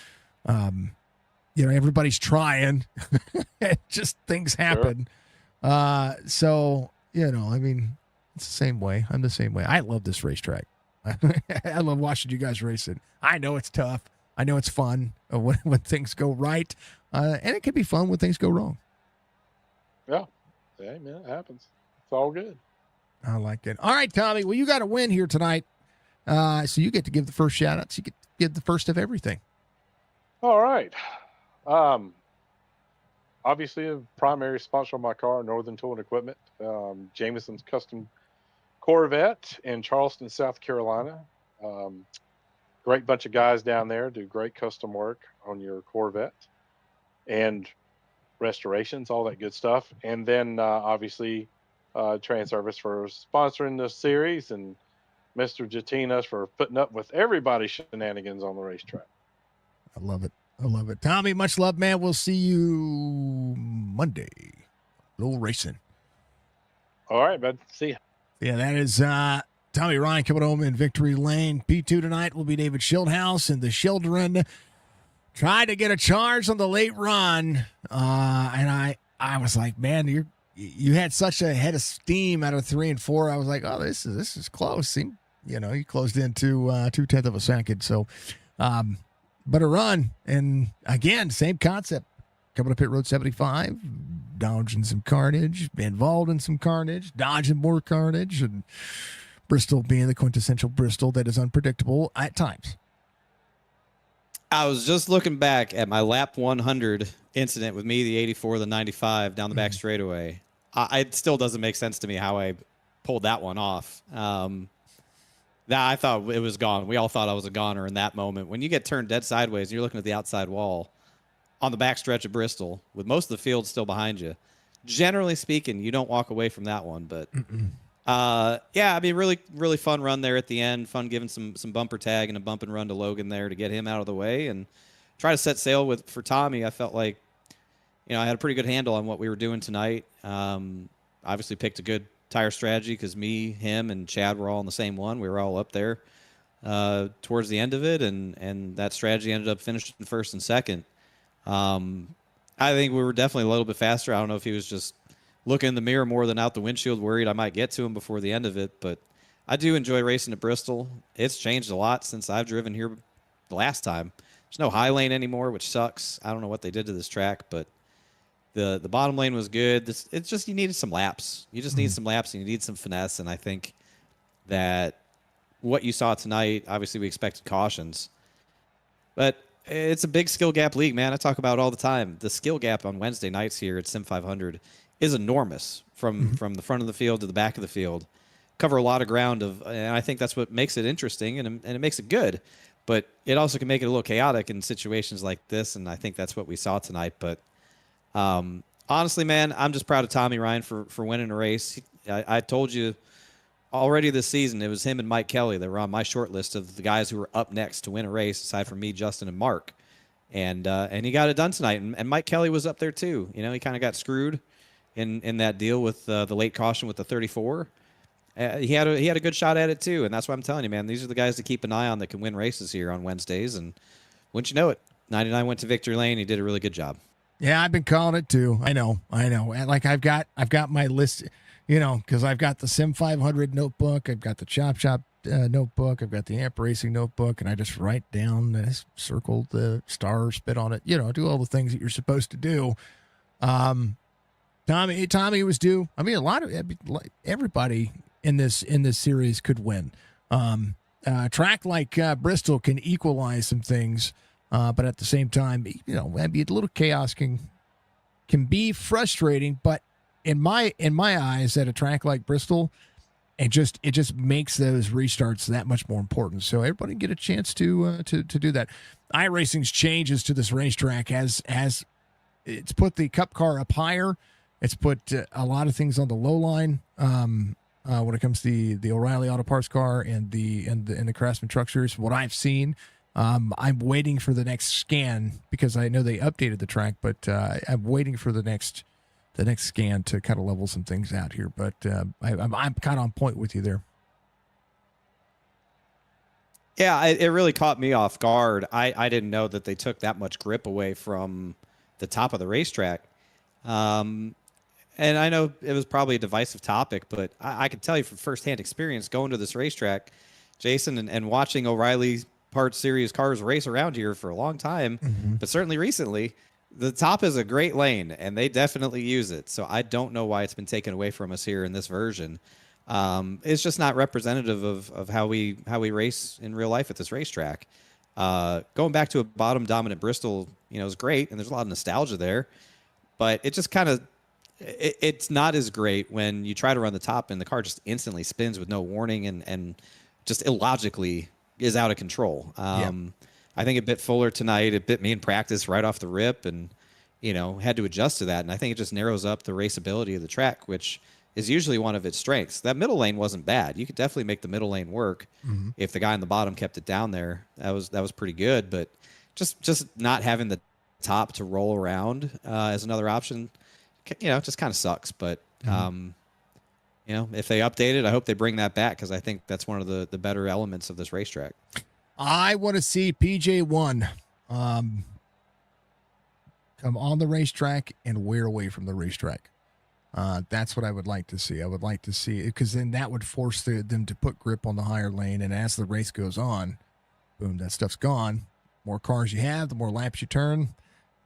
everybody's trying, just things happen. Sure. So, it's the same way. I'm the same way. I love this racetrack. I love watching you guys race it. I know it's tough. I know it's fun when things go right. And it can be fun when things go wrong. Yeah. Hey, man, it happens. It's all good. I like it. All right, Tommy. Well, you got a win here tonight. So you get to give the first shout outs. You get to give the first of everything. All right. Obviously, a primary sponsor of my car, Northern Tool and Equipment, Jameson's Custom Corvette in Charleston, South Carolina. Great bunch of guys down there do great custom work on your Corvette and restorations, all that good stuff. And then obviously Transervice for sponsoring this series, and Mr. Jatinas for putting up with everybody's shenanigans on the racetrack. I love it. Tommy, much love, man. We'll see you Monday. Little racing. All right, bud. See ya. Yeah, that is Tommy Ryan coming home in victory lane. P2 tonight will be David Schildhouse, and the Children tried to get a charge on the late run. And I was like, man, you had such a head of steam out of 3 and 4. I was like, oh, this is close. You closed into 0.2 of a second. So, but a run, and again, same concept. Coming up pit road 75, dodging some carnage, involved in some carnage, dodging more carnage, and Bristol being the quintessential Bristol that is unpredictable at times. I was just looking back at my lap 100 incident with me, the 84, the 95 down the back straightaway. It still doesn't make sense to me how I pulled that one off. That I thought it was gone. We all thought I was a goner in that moment. When you get turned dead sideways and you're looking at the outside wall on the back stretch of Bristol with most of the field still behind you, generally speaking, you don't walk away from that one. But yeah, I mean, really, really fun run there at the end. Fun giving some bumper tag and a bump and run to Logan there to get him out of the way and try to set sail for Tommy. I felt like, I had a pretty good handle on what we were doing tonight. Obviously picked a good tire strategy because me, him, and Chad were all in the same one. We were all up there towards the end of it, and that strategy ended up finishing first and second. I think we were definitely a little bit faster. I don't know if he was just looking in the mirror more than out the windshield, worried I might get to him before the end of it. But I do enjoy racing at Bristol. It's changed a lot since I've driven here the last time. There's no high lane anymore, which sucks. I don't know what they did to this track, but the bottom lane was good. It's just you needed some laps. You just need some laps and you need some finesse. And I think that what you saw tonight, obviously we expected cautions, but it's a big skill gap league, man. I talk about it all the time. The skill gap on Wednesday nights here at Sim500 is enormous from the front of the field to the back of the field. Cover a lot of ground and I think that's what makes it interesting and it makes it good. But it also can make it a little chaotic in situations like this, and I think that's what we saw tonight. But honestly, man, I'm just proud of Tommy Ryan for winning a race. I told you already this season it was him and Mike Kelly that were on my short list of the guys who were up next to win a race, aside from me, Justin, and Mark. And he got it done tonight. And Mike Kelly was up there too. He kind of got screwed in that deal with the late caution with the 34. He had a good shot at it too, and that's what I'm telling you, man. These are the guys to keep an eye on that can win races here on Wednesdays. And wouldn't you know it, 99 went to victory lane. He did a really good job. Yeah, I've been calling it too. I know. Like I've got my list, because I've got the Sim500 notebook, I've got the Chop Shop notebook, I've got the Amp Racing notebook, and I just write down, circle the star, spit on it, do all the things that you're supposed to do. Tommy was due. I mean, everybody in this series could win. A track like Bristol can equalize some things, but at the same time, maybe a little chaos can be frustrating. But in my eyes, at a track like Bristol, it just makes those restarts that much more important. So everybody get a chance to do that. iRacing's changes to this racetrack has it's put the Cup car up higher. It's put a lot of things on the low line when it comes to the O'Reilly Auto Parts car and the Craftsman Truck Series. What I've seen, I'm waiting for the next scan because I know they updated the track, but I'm waiting for the next scan to kind of level some things out here. But I'm kind of on point with you there. Yeah, it really caught me off guard. I didn't know that they took that much grip away from the top of the racetrack. And I know it was probably a divisive topic, but I can tell you from firsthand experience going to this racetrack, Jason, and watching O'Reilly Parts Series cars race around here for a long time, but certainly recently, the top is a great lane, and they definitely use it. So I don't know why it's been taken away from us here in this version. It's just not representative of how we race in real life at this racetrack. Going back to a bottom dominant Bristol, is great, and there's a lot of nostalgia there, but it just kind of it's not as great when you try to run the top and the car just instantly spins with no warning and just illogically is out of control. I think it bit Fuller tonight. It bit me in practice right off the rip and, had to adjust to that. And I think it just narrows up the raceability of the track, which is usually one of its strengths. That middle lane wasn't bad. You could definitely make the middle lane work if the guy in the bottom kept it down there. That was pretty good. But just not having the top to roll around as another option, just kind of sucks. But, if they update it, I hope they bring that back because I think that's one of the better elements of this racetrack. I want to see PJ1 come on the racetrack and wear away from the racetrack. That's what I would like to see. I would like to see it because then that would force them to put grip on the higher lane. And as the race goes on, boom, that stuff's gone. More cars you have, the more laps you turn,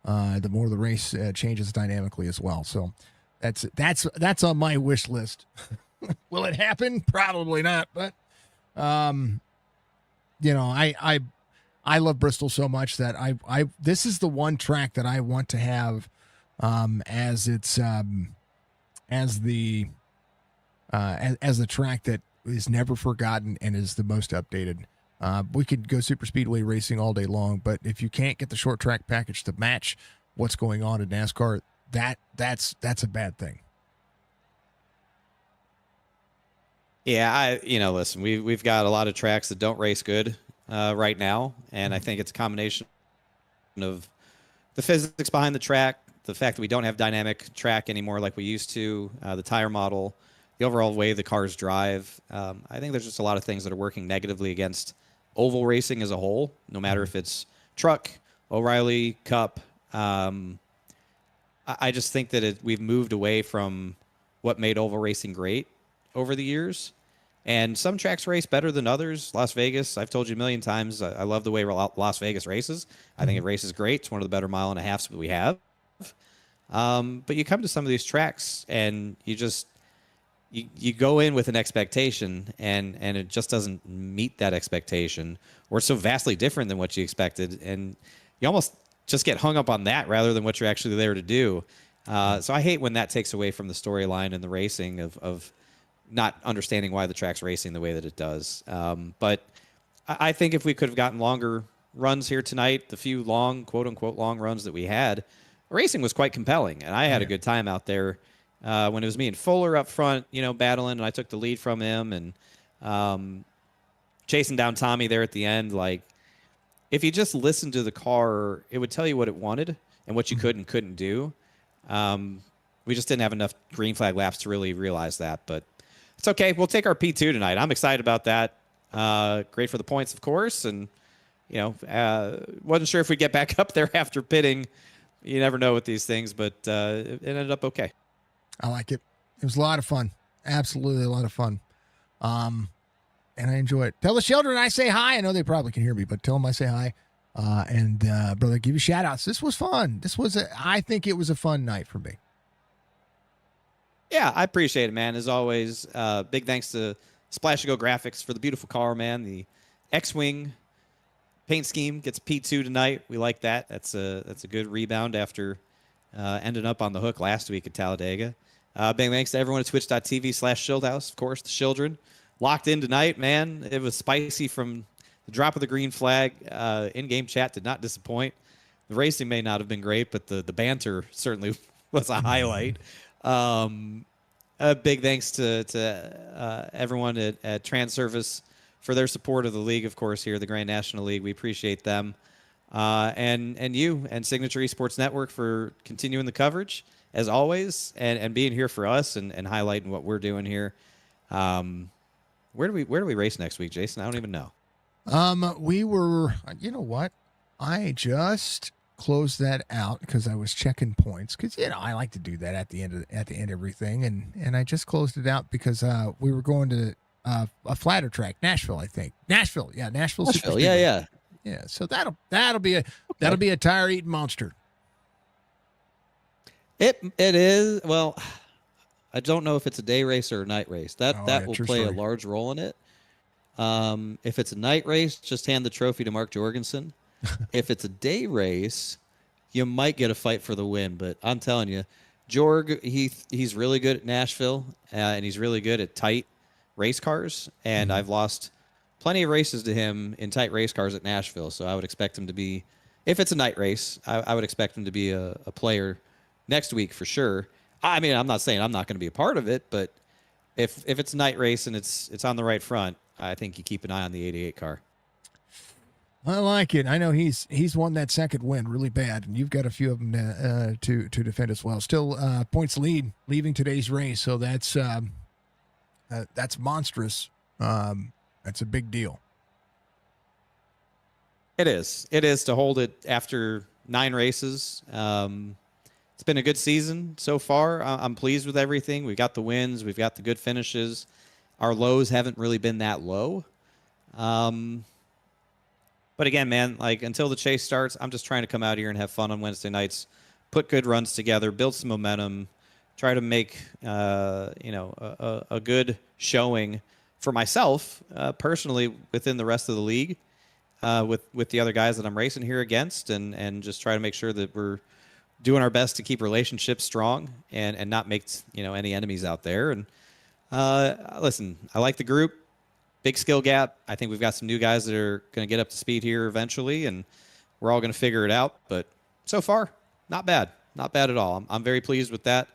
the more the race changes dynamically as well. So that's on my wish list. Will it happen? Probably not. But I love Bristol so much that I this is the one track that I want to have as its as the as the track that is never forgotten and is the most updated. We could go super speedway racing all day long, but if you can't get the short track package to match what's going on in NASCAR, that's a bad thing. Yeah, listen, we've got a lot of tracks that don't race good right now, and I think it's a combination of the physics behind the track, the fact that we don't have dynamic track anymore like we used to, the tire model, the overall way the cars drive. I think there's just a lot of things that are working negatively against oval racing as a whole, no matter if it's truck, O'Reilly, Cup. I just think that we've moved away from what made oval racing great over the years. And some tracks race better than others. Las Vegas, I've told you a million times, I love the way Las Vegas races. I think it races great. It's one of the better mile and a halves that we have. But you come to some of these tracks and you go in with an expectation and it just doesn't meet that expectation, or it's so vastly different than what you expected. And you almost just get hung up on that rather than what you're actually there to do. So I hate when that takes away from the storyline and the racing of not understanding why the track's racing the way that it does. But I think if we could have gotten longer runs here tonight, the few long, quote unquote, long runs that we had, racing was quite compelling. And I had a good time out there when it was me and Fuller up front, battling, and I took the lead from him and chasing down Tommy there at the end. Like, if you just listened to the car, it would tell you what it wanted and what you could and couldn't do. We just didn't have enough green flag laps to really realize that, but it's okay. We'll take our P2 tonight. I'm excited about that. Great for the points, of course. And, wasn't sure if we get back up there after pitting. You never know with these things, but it ended up okay. I like it. It was a lot of fun. Absolutely a lot of fun. And I enjoy it. Tell the children I say hi. I know they probably can hear me, but tell them I say hi. And brother, give you shout outs. This was fun. I think it was a fun night for me. Yeah, I appreciate it, man. As always, big thanks to Splash Go Graphics for the beautiful car, man. The X-Wing paint scheme gets P2 tonight. We like that. That's a good rebound after ending up on the hook last week at Talladega. Big thanks to everyone at twitch.tv/Shieldhouse. Of course, the children locked in tonight, man. It was spicy from the drop of the green flag. In-game chat did not disappoint. The racing may not have been great, but the banter certainly was a highlight. A big thanks to everyone at Transervice for their support of the league, of course, here, the Grand National League. We appreciate them. And you and Signature Esports Network for continuing the coverage, as always, and being here for us and highlighting what we're doing here. Where do we race next week, Jason? I don't even know. We were, what? I just closed that out because I was checking points because I like to do that at the end of everything, and I just closed it out because we were going to a flatter track, Nashville, I think. Nashville. Yeah. So that'll be a tire eating monster. It is. Well, I don't know if it's a day race or a night race. That will play a large role in it. If it's a night race, just hand the trophy to Mark Jorgensen. If it's a day race, you might get a fight for the win. But I'm telling you, Jorg, he's really good at Nashville, and he's really good at tight race cars. And I've lost plenty of races to him in tight race cars at Nashville. So I would expect him to be, if it's a night race, I would expect him to be a player next week for sure. I mean, I'm not saying I'm not going to be a part of it, but if it's a night race and it's on the right front, I think you keep an eye on the 88 car. I like it. I know he's won that second win really bad, and you've got a few of them to defend as well. Still points lead leaving today's race, so that's monstrous. That's a big deal. It is to hold it after 9 races. It's been a good season so far. I'm pleased with everything. We've got the wins. We've got the good finishes. Our lows haven't really been that low. But again, man, like until the chase starts, I'm just trying to come out here and have fun on Wednesday nights, put good runs together, build some momentum, try to make a good showing for myself personally within the rest of the league. with the other guys that I'm racing here against, and just try to make sure that we're doing our best to keep relationships strong and not make any enemies out there. And listen, I like the group. Big skill gap. I think we've got some new guys that are going to get up to speed here eventually, and we're all going to figure it out. But so far, not bad. Not bad at all. I'm very pleased with that.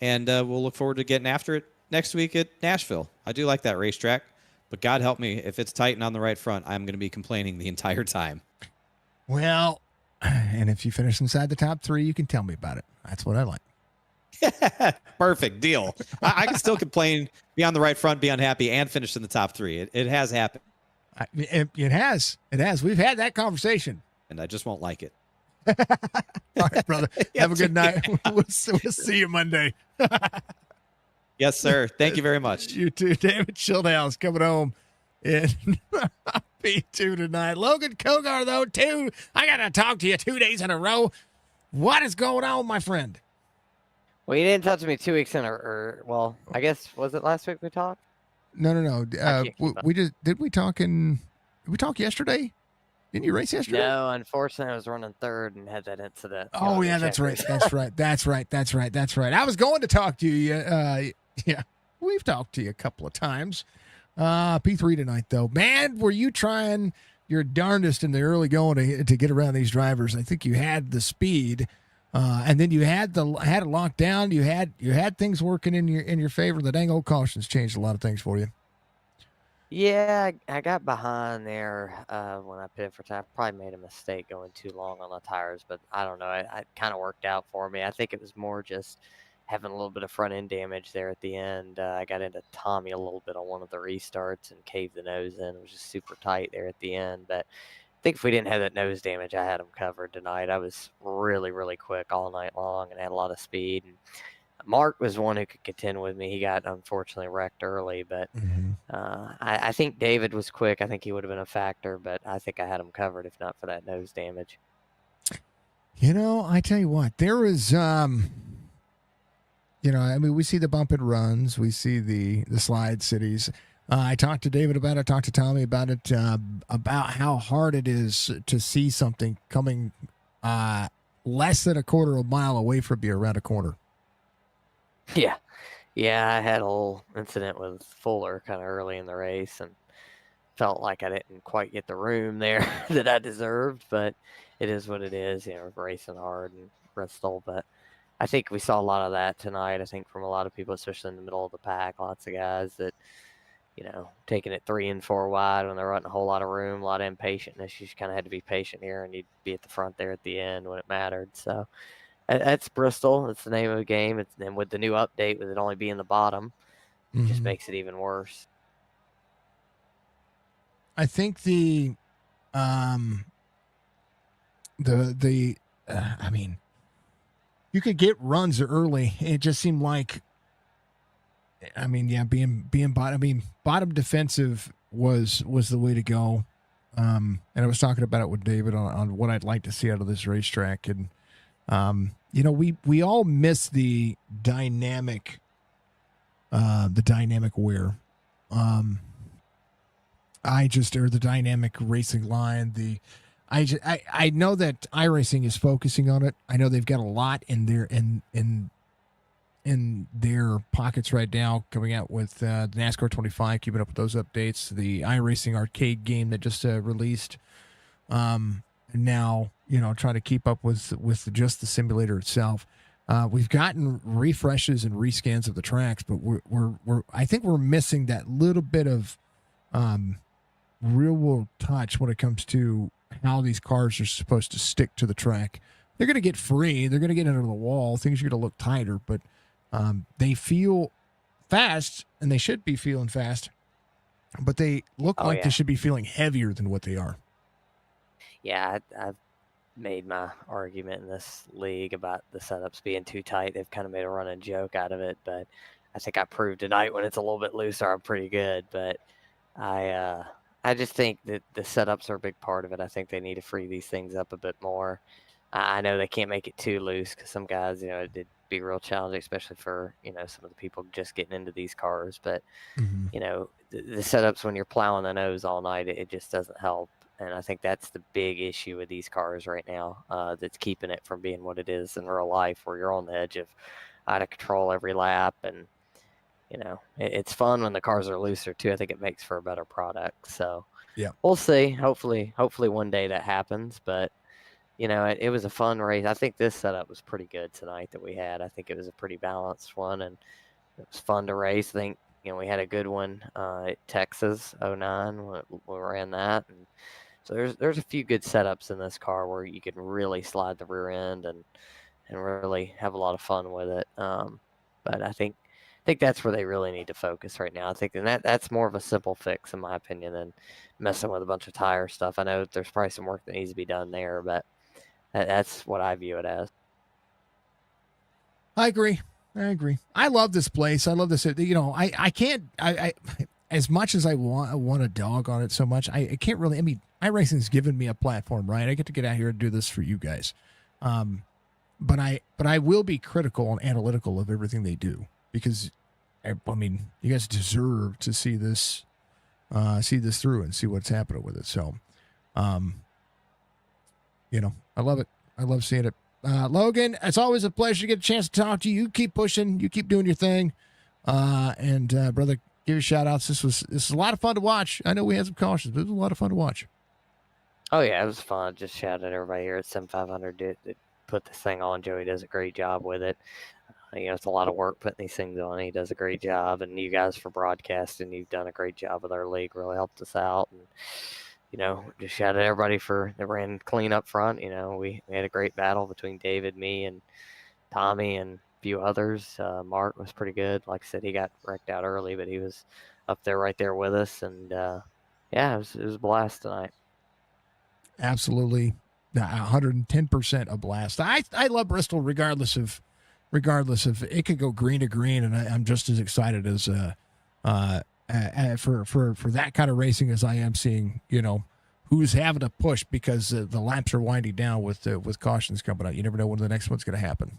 And we'll look forward to getting after it next week at Nashville. I do like that racetrack, but God help me, if it's tight and on the right front, I'm going to be complaining the entire time. Well, and if you finish inside the top 3, you can tell me about it. That's what I like. Perfect deal. I can still complain, be on the right front, be unhappy, and finish in the top 3. It has happened. It has. It has. We've had that conversation. And I just won't like it. All right, brother. Have a good night. We'll see you Monday. Yes, sir. Thank you very much. You too. David Schildhouse coming home in P2 tonight. Logan Kogar, though, too. I got to talk to you 2 days in a row. What is going on, my friend? Well, you didn't talk to me 2 weeks in well, I guess, was it last week we talked? No. Did we talk yesterday? Didn't you race yesterday? No, unfortunately, I was running third and had that incident. Oh, yeah, that's right. That's right. I was going to talk to you. Yeah, we've talked to you a couple of times. P3 tonight, though. Man, were you trying your darndest in the early going to get around these drivers? I think you had the speed. And then you had it locked down. You had things working in your favor. The dang old cautions changed a lot of things for you. Yeah, I got behind there when I pitted for time. Probably made a mistake going too long on the tires, but I don't know. It kind of worked out for me. I think it was more just having a little bit of front end damage there at the end. I got into Tommy a little bit on one of the restarts and caved the nose in. It was just super tight there at the end, but I think if we didn't have that nose damage, I had him covered tonight. I was really, really quick all night long and had a lot of speed. And Mark was one who could contend with me. He got unfortunately wrecked early, but I think David was quick. I think he would have been a factor, but I think I had him covered if not for that nose damage. I tell you what, there is, we see the bump and runs, we see the slide cities. I talked to David about it. I talked to Tommy about it, about how hard it is to see something coming less than a quarter of a mile away from you around a corner. Yeah. I had a little incident with Fuller kind of early in the race and felt like I didn't quite get the room there that I deserved, but it is what it is, racing hard in Bristol. But I think we saw a lot of that tonight, I think, from a lot of people, especially in the middle of the pack. Lots of guys that taking it 3 and 4 wide when they're running a whole lot of room, a lot of impatientness. You just kind of had to be patient here, and you'd be at the front there at the end when it mattered. So that's Bristol. It's the name of the game. And with the new update, with it only being the bottom, it just makes it even worse. I think you could get runs early. It just seemed like, being bottom. Bottom defensive was the way to go. And I was talking about it with David on what I'd like to see out of this racetrack. And, we all miss the dynamic wear. The dynamic racing line. I know that iRacing is focusing on it. I know they've got a lot in their pockets right now, coming out with the NASCAR 25, keeping up with those updates, the iRacing arcade game that just released. Now, trying to keep up with just the simulator itself. We've gotten refreshes and rescans of the tracks, but I think we're missing that little bit of real world touch when it comes to how these cars are supposed to stick to the track. They're going to get free. They're going to get into the wall. Things are going to look tighter, but they feel fast, and they should be feeling fast, but they look like they should be feeling heavier than what they are. Yeah, I've made my argument in this league about the setups being too tight. They've kind of made a running joke out of it, but I think I proved tonight when it's a little bit looser, I'm pretty good. But I just think that the setups are a big part of it. I think they need to free these things up a bit more. I know they can't make it too loose because some guys, it'd be real challenging, especially for, some of the people just getting into these cars. But, the setups when you're plowing the nose all night, it just doesn't help. And I think that's the big issue with these cars right now, that's keeping it from being what it is in real life, where you're on the edge of out of control every lap. And, it's fun when the cars are looser too. I think it makes for a better product. So Yeah. we'll see. Hopefully one day that happens. But, it was a fun race. I think this setup was pretty good tonight that we had. I think it was a pretty balanced one, and it was fun to race. I think, we had a good one at Texas 09 when we ran that. And so there's a few good setups in this car where you can really slide the rear end and really have a lot of fun with it. But I think that's where they really need to focus right now. I think that's more of a simple fix, in my opinion, than messing with a bunch of tire stuff. I know there's probably some work that needs to be done there, but that's what I view it as. I agree. I love this place. I love this. I can't. I as much as I want a dog on it so much, I can't really. I mean, iRacing's given me a platform, right? I get to get out here and do this for you guys. But I will be critical and analytical of everything they do, because I mean, you guys deserve to see this through and see what's happening with it. So, I love it. I love seeing it. Logan, it's always a pleasure to get a chance to talk to you. You keep pushing, you keep doing your thing. And brother, give you shout outs. This is a lot of fun to watch. I know we had some cautions, but it was a lot of fun to watch. Oh yeah, it was fun. Just shout out everybody here at Sim500 that put this thing on. Joey does a great job with it. It's a lot of work putting these things on. He does a great job, and you guys for broadcasting, you've done a great job with our league. Really helped us out. And just shout out everybody that ran clean up front. We had a great battle between David, me, and Tommy, and a few others. Mark was pretty good. Like I said, he got wrecked out early, but he was up there right there with us. And it was a blast tonight. Absolutely, 110% a blast. I love Bristol regardless of it could go green to green, and I'm just as excited as for that kind of racing as I am seeing who's having to push, because the laps are winding down with cautions coming out. You never know when the next one's going to happen.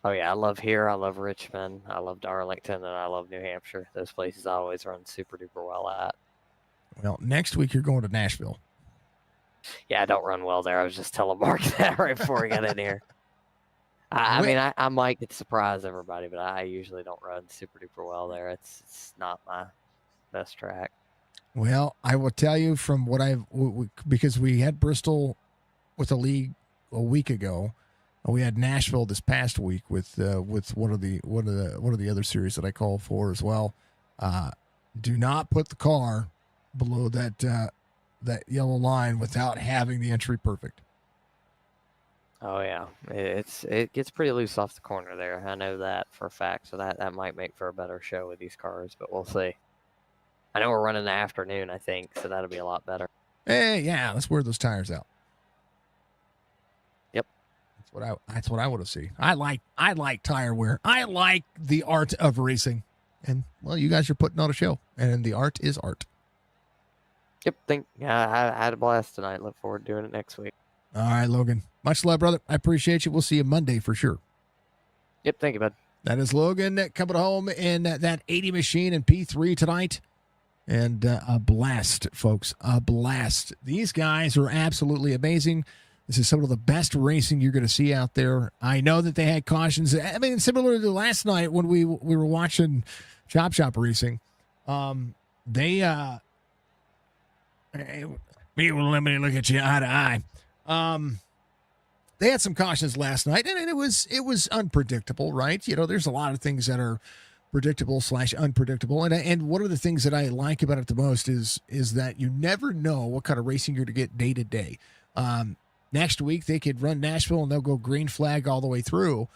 Oh yeah, I love here. I love Richmond. I love Darlington, and I love New Hampshire. Those places I always run super duper well at. Well, next week you're going to Nashville. Yeah, I don't run well there. I was just telling Mark that right before we got in here. I might get to surprise everybody, but I usually don't run super duper well there. It's not my best track. Well, I will tell you from what because we had Bristol with the league a week ago. We had Nashville this past week with one of the other series that I call for as well. Do not put the car below that yellow line without having the entry perfect. Oh yeah, it gets pretty loose off the corner there. I know that for a fact, so that might make for a better show with these cars, but we'll see. I know we're running the afternoon, I think, so that'll be a lot better. Hey, yeah, let's wear those tires out. Yep, that's what I want to see. I like tire wear. I like the art of racing, and well, you guys are putting on a show, and the art is art. Yep, I had a blast tonight. Look forward to doing it next week. All right, Logan. Much love, brother. I appreciate you. We'll see you Monday for sure. Yep, thank you, bud. That is Logan coming home in that 80 machine in P3 tonight. And a blast, folks. A blast. These guys are absolutely amazing. This is some of the best racing you're going to see out there. I know that they had cautions. I mean, similar to last night when we were watching Chop Shop racing. They let me look at you eye to eye. They had some cautions last night, and it was unpredictable, right? There's a lot of things that are predictable / unpredictable, and one of the things that I like about it the most is that you never know what kind of racing you're to get day to day. Next week they could run Nashville and they'll go green flag all the way through,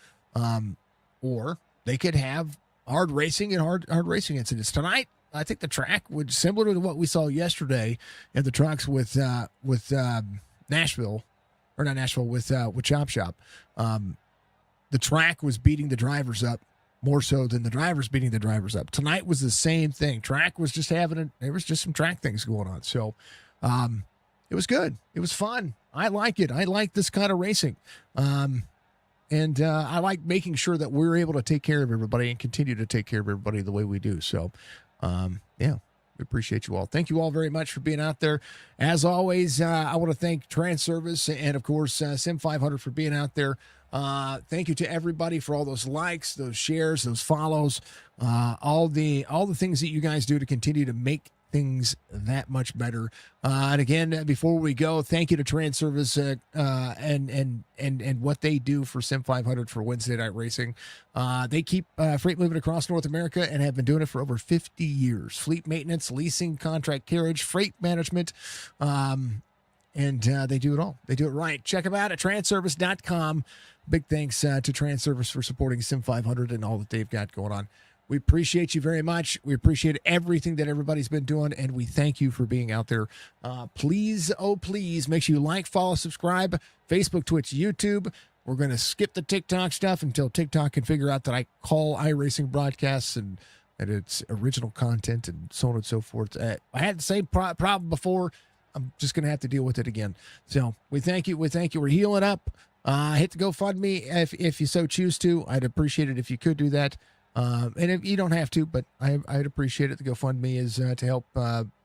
or they could have hard racing and hard racing incidents. Tonight, I think the track would similar to what we saw yesterday in the trucks with Nashville. Or not Nashville, with Chop Shop. The track was beating the drivers up more so than the drivers beating the drivers up. Tonight was the same thing. Track was just there was just some track things going on. So it was good. It was fun. I like it. I like this kind of racing. And I like making sure that we're able to take care of everybody and continue to take care of everybody the way we do. So, yeah, We appreciate you all. Thank you all very much for being out there. As always, I want to thank Transervice and, of course, Sim500 for being out there. Thank you to everybody for all those likes, those shares, those follows, all the things that you guys do to continue to make things that much better. And again, before we go, thank you to Transervice and what they do for Sim500 for Wednesday night racing. They keep freight moving across North America and have been doing it for over 50 years. Fleet maintenance, leasing, contract carriage, freight management, and they do it all. They do it right. Check them out at transervice.com. Big thanks to Transervice for supporting Sim500 and all that they've got going on. We appreciate you very much. We appreciate everything that everybody's been doing, and we thank you for being out there. Please, oh, please, make sure you like, follow, subscribe, Facebook, Twitch, YouTube. We're going to skip the TikTok stuff until TikTok can figure out that I call iRacing broadcasts and that it's original content and so on and so forth. I had the same problem before. I'm just going to have to deal with it again. So we thank you. We thank you. We're healing up. Hit the GoFundMe if you so choose to. I'd appreciate it if you could do that. And if you don't have to, but I'd appreciate it. The GoFundMe is to help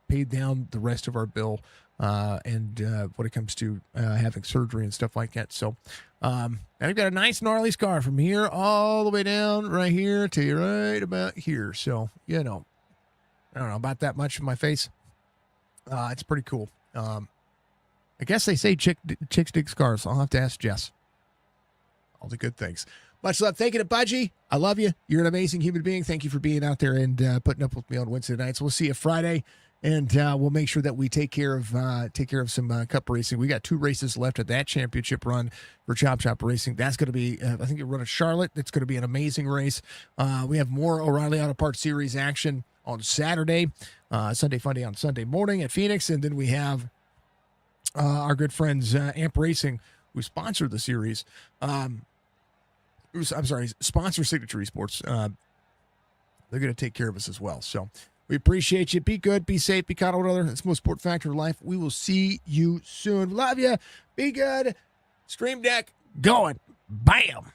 pay down the rest of our bill and when it comes to having surgery and stuff like that. So I've got a nice gnarly scar from here all the way down right here to right about here. So, I don't know about that much of my face. It's pretty cool. I guess they say chicks dig scars. I'll have to ask Jess. All the good things. Much love. Thank you to Budgie. I love you. You're an amazing human being. Thank you for being out there and putting up with me on Wednesday nights. We'll see you Friday, and we'll make sure that we take care of some cup racing. We got 2 races left at that championship run for Chop Shop Racing. That's going to be, I think, you run at Charlotte. It's going to be an amazing race. We have more O'Reilly Auto Parts Series action on Saturday, Sunday Funday on Sunday morning at Phoenix, and then we have our good friends Amp Racing, who sponsor the series. Sponsor Signature Esports. They're going to take care of us as well. So we appreciate you. Be good, be safe, be kind to one another. It's the most important factor of life. We will see you soon. Love you. Be good. Stream Deck going. Bam.